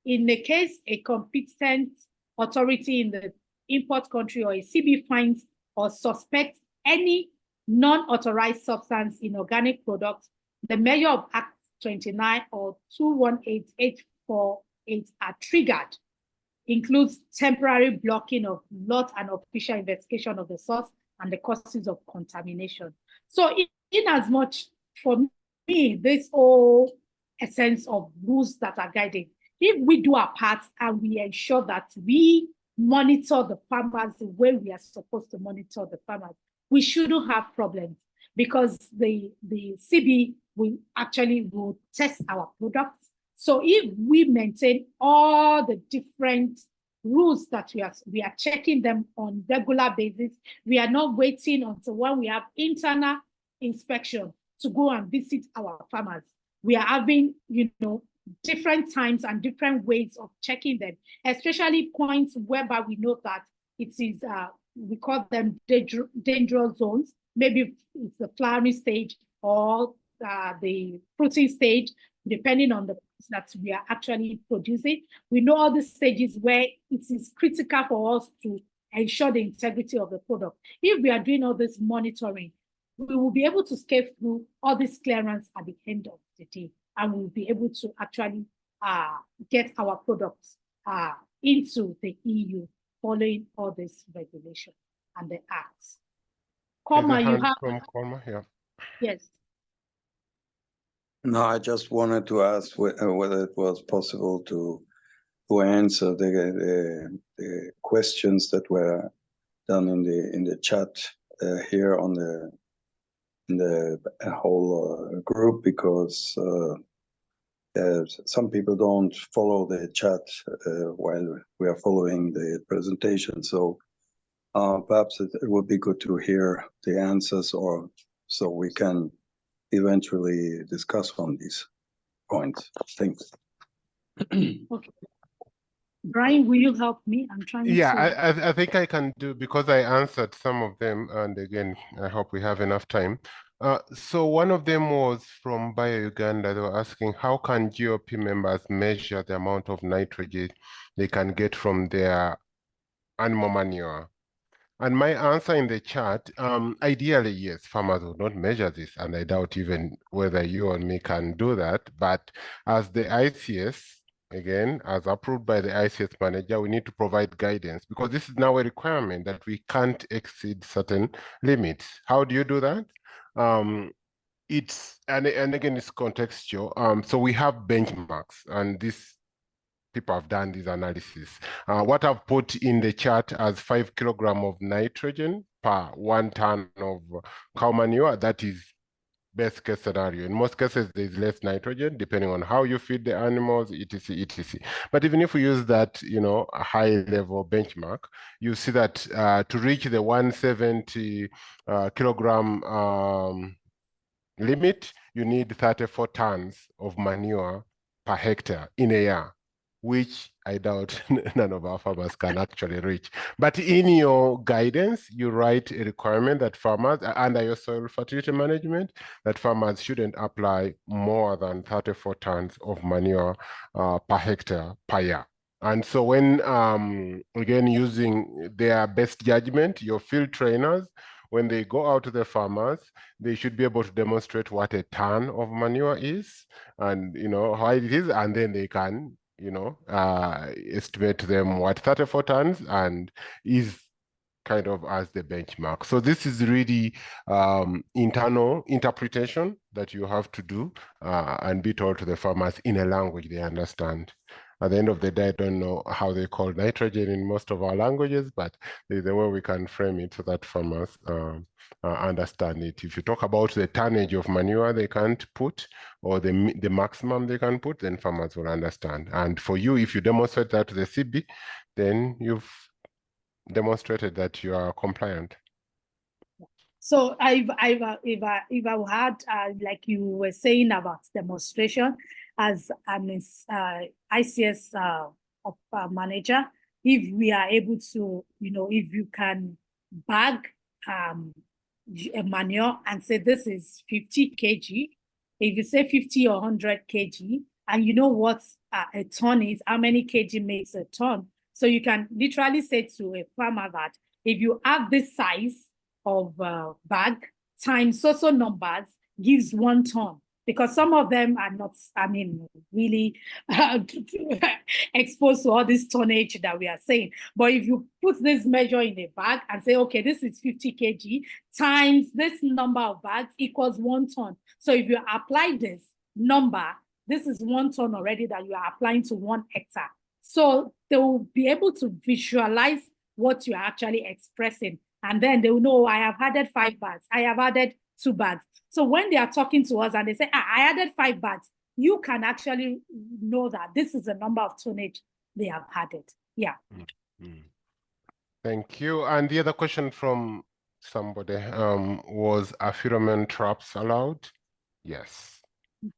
In the case a competent authority in the import country or a CB finds or suspects any non-authorized substance in organic products, the measure of Act 29 or 218848 are triggered. includes temporary blocking of lot and official investigation of the source and the causes of contamination. So in as much, for me, this whole essence of rules that are guiding, if we do our part and we ensure that we monitor the farmers the way we are supposed to monitor the farmers, we shouldn't have problems, because the CB will test our products. So if we maintain all the different rules that we are checking them on regular basis, we are not waiting until when we have internal inspection to go and visit our farmers. We are having, different times and different ways of checking them, especially points whereby we know that it is, we call them dangerous zones. Maybe it's the flowering stage or the fruiting stage, depending on the that we are actually producing. We know all the stages where it is critical for us to ensure the integrity of the product. If we are doing all this monitoring, we will be able to scale through all this clearance at the end of the day, and we'll be able to actually get our products into the EU following all this regulation and the acts. Koma, you have from Koma, yeah. Yes. No, I just wanted to ask whether it was possible to answer the questions that were done in the chat here on in the whole group, because some people don't follow the chat while we are following the presentation. So perhaps it would be good to hear the answers, or so we can eventually discuss on these points. Thanks. Okay. Brian, will you help me? I'm trying to. Yeah, I think I can do, because I answered some of them, and again, I hope we have enough time. So one of them was from BioUganda. They were asking, how can GOP members measure the amount of nitrogen they can get from their animal manure? And my answer in the chat, ideally, yes, farmers would not measure this, and I doubt even whether you or me can do that. But as the ICS, again, as approved by the ICS manager, we need to provide guidance, because this is now a requirement that we can't exceed certain limits. How do you do that? It's, and again, it's contextual. So we have benchmarks, and this, people have done this analysis. What I've put in the chart as 5 kilograms of nitrogen per 1 ton of cow manure, that is best case scenario. In most cases, there's less nitrogen, depending on how you feed the animals, etc., etc. But even if we use that, a high level benchmark, you see that to reach the 170 kilogram limit, you need 34 tons of manure per hectare in a year, which I doubt none of our farmers can actually reach. But in your guidance, you write a requirement that farmers, under your soil fertility management, that farmers shouldn't apply more than 34 tons of manure per hectare per year. And so when, again, using their best judgment, your field trainers, when they go out to the farmers, they should be able to demonstrate what a ton of manure is, and how it is, and then they can estimate them what 34 tons and is kind of as the benchmark. So this is really internal interpretation that you have to do and be told to the farmers in a language they understand. At the end of the day, I don't know how they call nitrogen in most of our languages, but there's a way we can frame it so that farmers understand it. If you talk about the tonnage of manure they can't put, or the maximum they can put, then farmers will understand. And for you, if you demonstrate that to the CB, then you've demonstrated that you are compliant. So if I had, like you were saying about demonstration, as an ICS manager, if we are able to, if you can bag a manure and say this is 50 kg, if you say 50 or 100 kg, and you know what a ton is, how many kg makes a ton, so you can literally say to a farmer that if you have this size of bag times so numbers gives 1 ton, because some of them are not, I mean, really exposed to all this tonnage that we are saying. But if you put this measure in a bag and say, okay, this is 50 kg times this number of bags equals 1 ton. So if you apply this number, this is 1 ton already that you are applying to 1 hectare. So they will be able to visualize what you're actually expressing. And then they will know, I have added 5 bags. I have added 2 bags. So when they are talking to us and they say, I added 5 bags, you can actually know that this is the number of tonnage they have added. Yeah. Mm-hmm. Thank you. And the other question from somebody was, are pheromone traps allowed? Yes.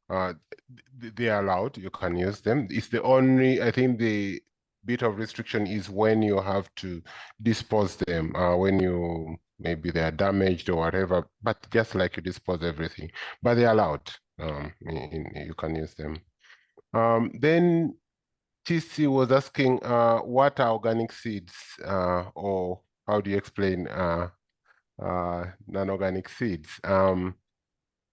They are allowed. You can use them. It's the only, I think the bit of restriction is when you have to dispose them, when you, maybe they are damaged or whatever, but just like you dispose everything, but they're allowed. You can use them. Then TC was asking, what are organic seeds, or how do you explain non-organic seeds?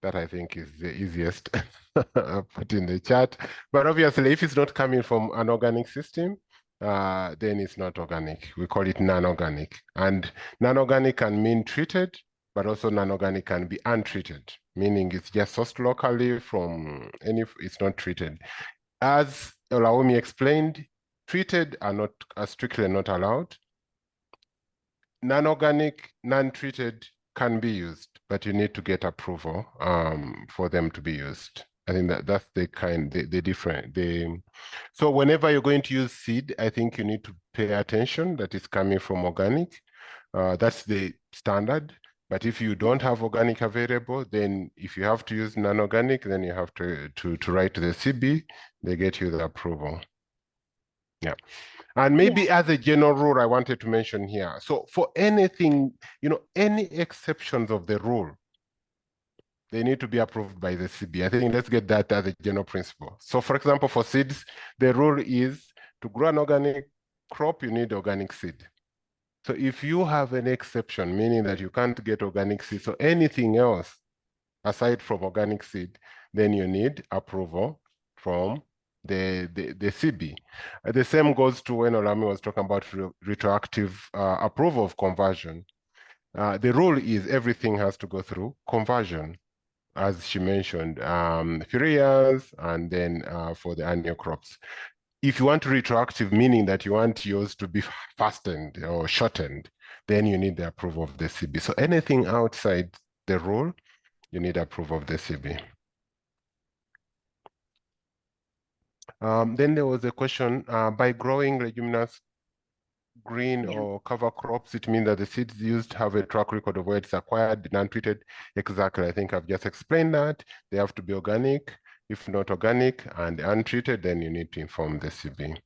That I think is the easiest. Put in the chat. But obviously, if it's not coming from an organic system, then it's not organic. We call it non-organic. And non-organic can mean treated, but also non-organic can be untreated, meaning it's just sourced locally from any, it's not treated. As Olaomi explained, treated are strictly not allowed. Non-organic, non-treated can be used, but you need to get approval for them to be used. I think that's the different. So whenever you're going to use seed, I think you need to pay attention that it's coming from organic. That's the standard. But if you don't have organic available, then if you have to use non-organic, then you have to write to the CB. They get you the approval. Yeah. And maybe as a general rule, I wanted to mention here. So for anything, any exceptions of the rule, they need to be approved by the CB. I think let's get that as a general principle. So for example, for seeds, the rule is to grow an organic crop, you need organic seed. So if you have an exception, meaning that you can't get organic seed, so anything else aside from organic seed, then you need approval from the CB. The same goes to when Olami was talking about retroactive approval of conversion. The rule is everything has to go through conversion, as she mentioned, 3 years, and then for the annual crops. If you want retroactive, meaning that you want yours to be fastened or shortened, then you need the approval of the CB. So anything outside the rule, you need approval of the CB. Then there was a question, by growing leguminous green or cover crops, it means that the seeds used have a track record of where it's acquired, non-treated. Exactly, I think I've just explained that. They have to be organic. If not organic and untreated, then you need to inform the CB.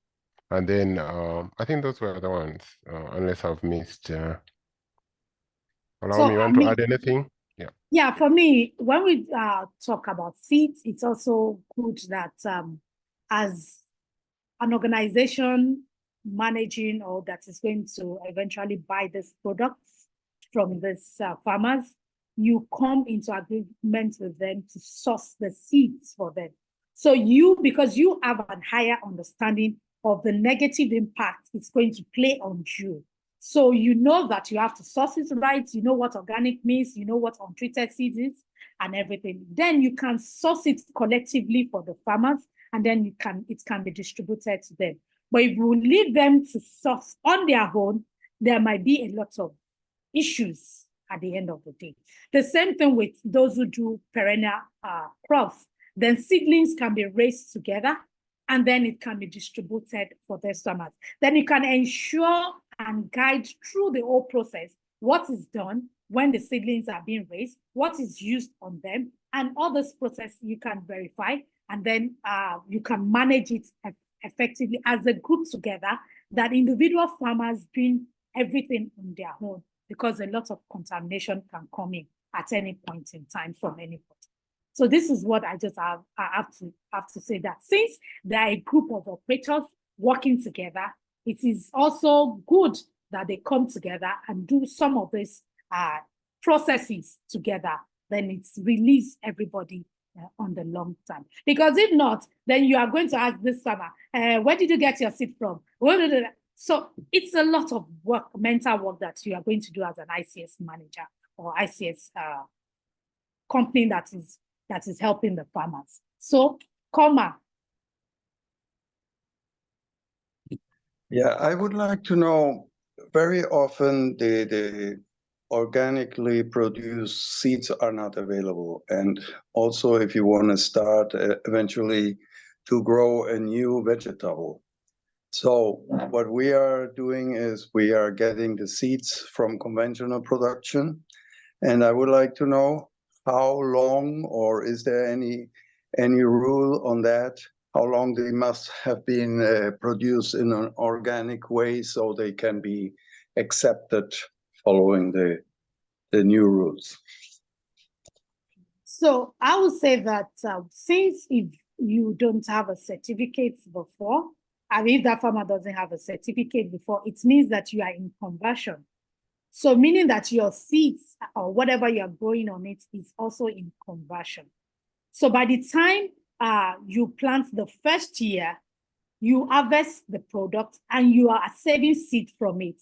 And then I think those were the ones, unless I've missed. Allow me, you want to add anything? Yeah. Yeah, for me, when we talk about seeds, it's also good that as an organization managing or that is going to eventually buy these products from these farmers, you come into agreement with them to source the seeds for them. So because you have a higher understanding of the negative impact it's going to play on you. So you know that you have to source it right, you know what organic means, you know what untreated seeds is and everything. Then you can source it collectively for the farmers, and then it can be distributed to them. But if you leave them to source on their own, there might be a lot of issues at the end of the day. The same thing with those who do perennial crops. Then seedlings can be raised together, and then it can be distributed for their farmers. Then you can ensure and guide through the whole process what is done when the seedlings are being raised, what is used on them, and all this process you can verify, and then you can manage it effectively as a group together, that individual farmers doing everything on their own, because a lot of contamination can come in at any point in time from anybody. So this is what I just have to say, that since there are a group of operators working together, it is also good that they come together and do some of these processes together. Then it's release everybody on the long term. Because if not, then you are going to ask this farmer, where did you get your seed from? So it's a lot of work, mental work that you are going to do as an ICS manager or ICS company that is helping the farmers. So, Koma. Yeah, I would like to know, very often the organically produced seeds are not available. And also if you want to start eventually to grow a new vegetable. So what we are doing is we are getting the seeds from conventional production. And I would like to know how long, or is there any rule on that? How long they must have been produced in an organic way so they can be accepted following the new rules? So I would say that since if you don't have a certificate before, and if that farmer doesn't have a certificate before, it means that you are in conversion. So meaning that your seeds or whatever you're growing on it is also in conversion. So by the time you plant the first year, you harvest the product and you are saving seed from it.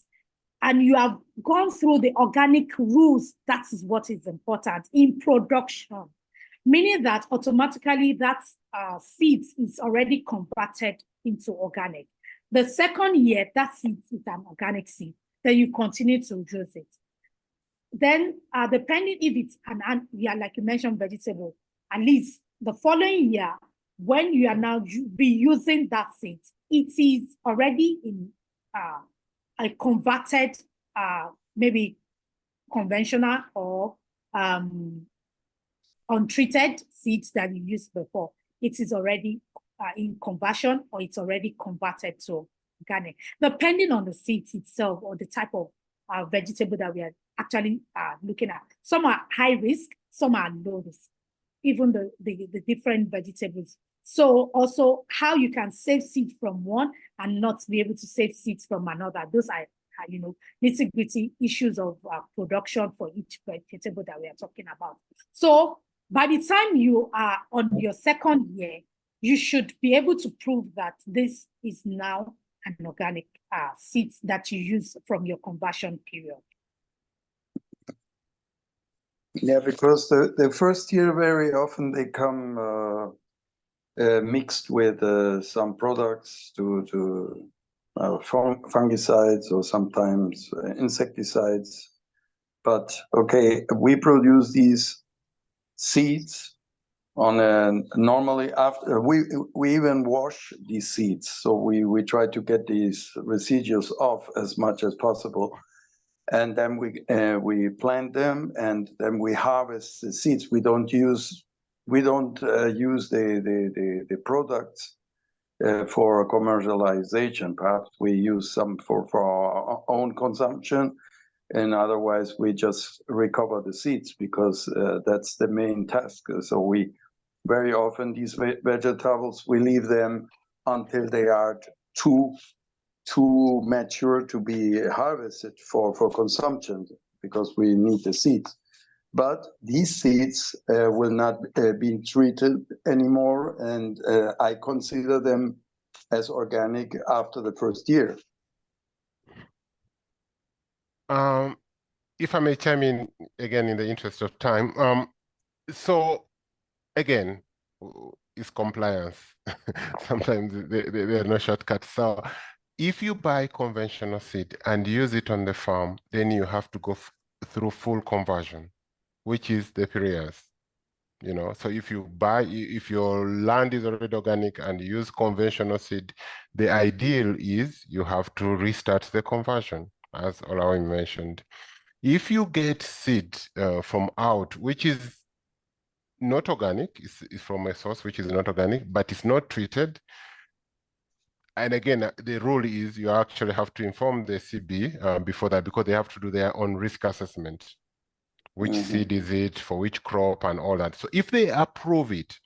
And you have gone through the organic rules. That is what is important in production, meaning that automatically that seed is already converted into organic. The second year, that seed is an organic seed. Then you continue to use it. Then, depending if it's like you mentioned, vegetable, at least the following year, when you are now be using that seed, it is already in a converted, maybe conventional or untreated seeds that you used before. It is already in conversion, or it's already converted to organic, depending on the seeds itself or the type of vegetable that we are actually looking at. Some are high risk, some are low risk, even the different vegetables. So also how you can save seeds from one and not be able to save seeds from another. Those are nitty-gritty issues of production for each vegetable that we are talking about. So by the time you are on your second year, you should be able to prove that this is now an organic seeds that you use from your conversion period. Yeah, because the first year very often they come mixed with some products to fungicides or sometimes insecticides. But okay, we produce these seeds on normally after we even wash these seeds, so we try to get these residues off as much as possible, and then we plant them, and then we harvest the seeds. We don't use the products for commercialization. Perhaps we use some for our own consumption, and otherwise we just recover the seeds, because that's the main task. So we very often these vegetables, we leave them until they are too mature to be harvested for consumption, because we need the seeds. But these seeds will not be treated anymore, and I consider them as organic after the first year. If I may chime in again in the interest of time. So again, it's compliance. Sometimes there are no shortcuts. So if you buy conventional seed and use it on the farm, then you have to go through full conversion, which is the 3 years. So if your land is already organic and you use conventional seed, the ideal is you have to restart the conversion, as Olawi mentioned. If you get seed from out, which is not organic, it's from a source which is not organic, but it's not treated. And again, the rule is you actually have to inform the CB before that, because they have to do their own risk assessment. Which seed is it, for which crop, and all that. So if they approve it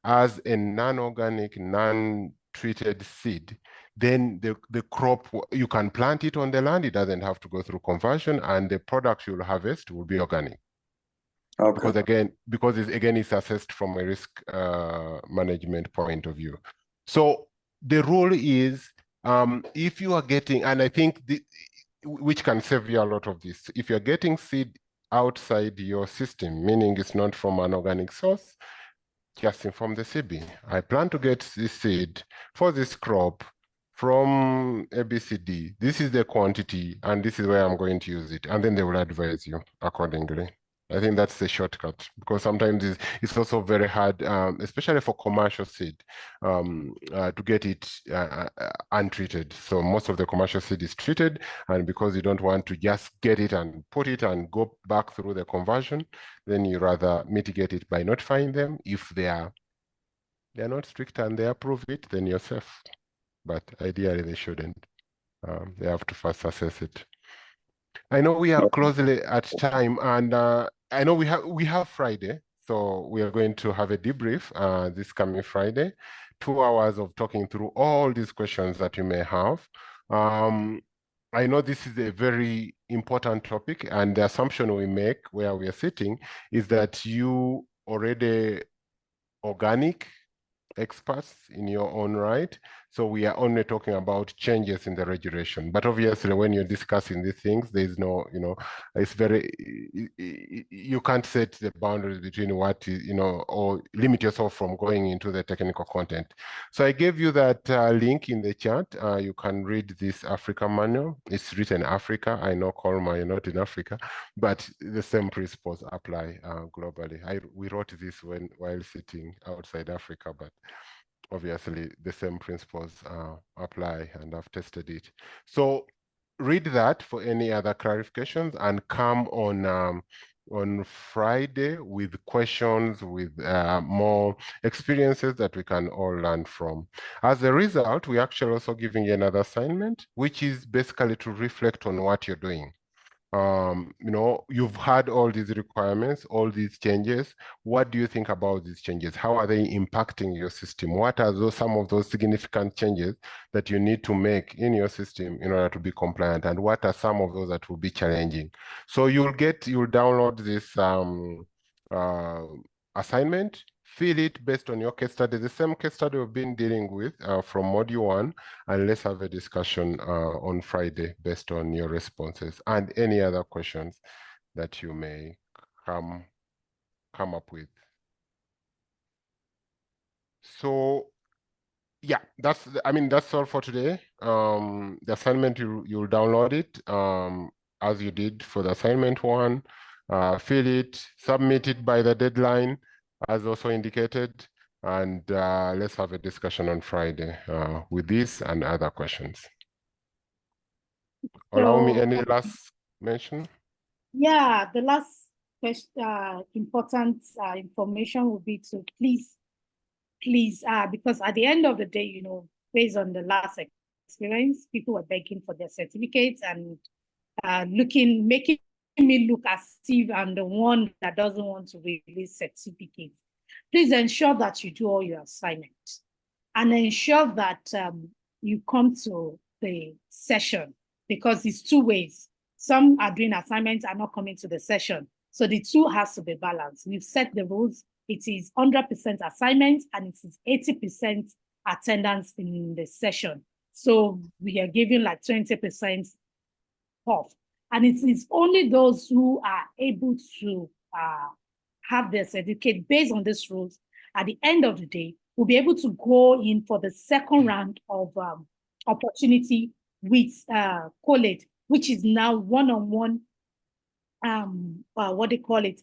as a non-organic, non-treated seed, then the crop, you can plant it on the land. It doesn't have to go through conversion, and the product you'll harvest will be organic. Because it's assessed from a risk management point of view. So the rule is, if you are getting, and I think which can save you a lot of this, if you're getting seed outside your system, meaning it's not from an organic source, just inform the CB. I plan to get this seed for this crop from ABCD. This is the quantity, and this is where I'm going to use it. And then they will advise you accordingly. I think that's the shortcut, because sometimes it's also very hard, especially for commercial seed, to get it untreated. So most of the commercial seed is treated, and because you don't want to just get it and put it and go back through the conversion, then you rather mitigate it by notifying them. If they're not strict and they approve it, then you're safe. But ideally they shouldn't. They have to first assess it. I know we are closely at time, and I know we have Friday, so we are going to have a debrief this coming Friday, 2 hours of talking through all these questions that you may have. I know this is a very important topic, and the assumption we make where we are sitting is that you already organic experts in your own right. So we are only talking about changes in the regulation. But obviously, when you're discussing these things, there's no, it's very, you can't set the boundaries between what, or limit yourself from going into the technical content. So I gave you that link in the chat. You can read this Africa manual. It's written Africa. I know, Colma, you're not in Africa, but the same principles apply globally. We wrote this while sitting outside Africa, but obviously the same principles apply, and I've tested it. So read that for any other clarifications, and come on Friday with questions, with more experiences that we can all learn from. As a result, we're actually also giving you another assignment, which is basically to reflect on what you're doing. You've had all these requirements, all these changes. What do you think about these changes? How are they impacting your system? What are some of those significant changes that you need to make in your system in order to be compliant? And what are some of those that will be challenging? So you'll download this assignment, fill it based on your case study, the same case study we've been dealing with from module 1, and let's have a discussion on Friday based on your responses and any other questions that you may come up with. So yeah, that's all for today. The assignment, you'll download it as you did for the assignment 1, fill it, submit it by the deadline as also indicated, and let's have a discussion on Friday with this and other questions. Allow me any last mention? Yeah, the last important information would be to please, because at the end of the day, based on the last experience, people were begging for their certificates and making me look as if I'm the one that doesn't want to release certificates. Please ensure that you do all your assignments and ensure that you come to the session, because it's 2 ways. Some are doing assignments and not coming to the session. So the 2 has to be balanced. We've set the rules. It is 100% assignment and it is 80% attendance in the session. So we are giving like 20% off. And it is only those who are able to have their certificate based on these rules at the end of the day will be able to go in for the second round of opportunity with Collate, which is now one-on-one,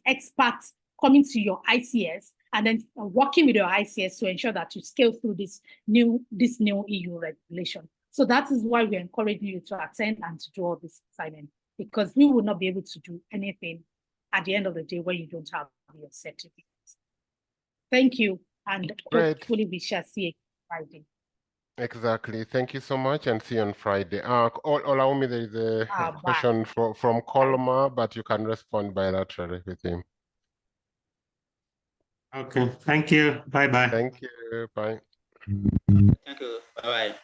experts coming to your ICS and then working with your ICS to ensure that you scale through this new EU regulation. So that is why we're encouraging you to attend and to do all this assignment, because we will not be able to do anything at the end of the day when you don't have your certificate. Thank you, and hopefully we shall see you Friday. Exactly. Thank you so much, and see you on Friday. Allow me, there is a question from Colma, but you can respond bilaterally with him. Okay. Thank you. Bye-bye. Thank you. Bye. Thank you. Bye-bye.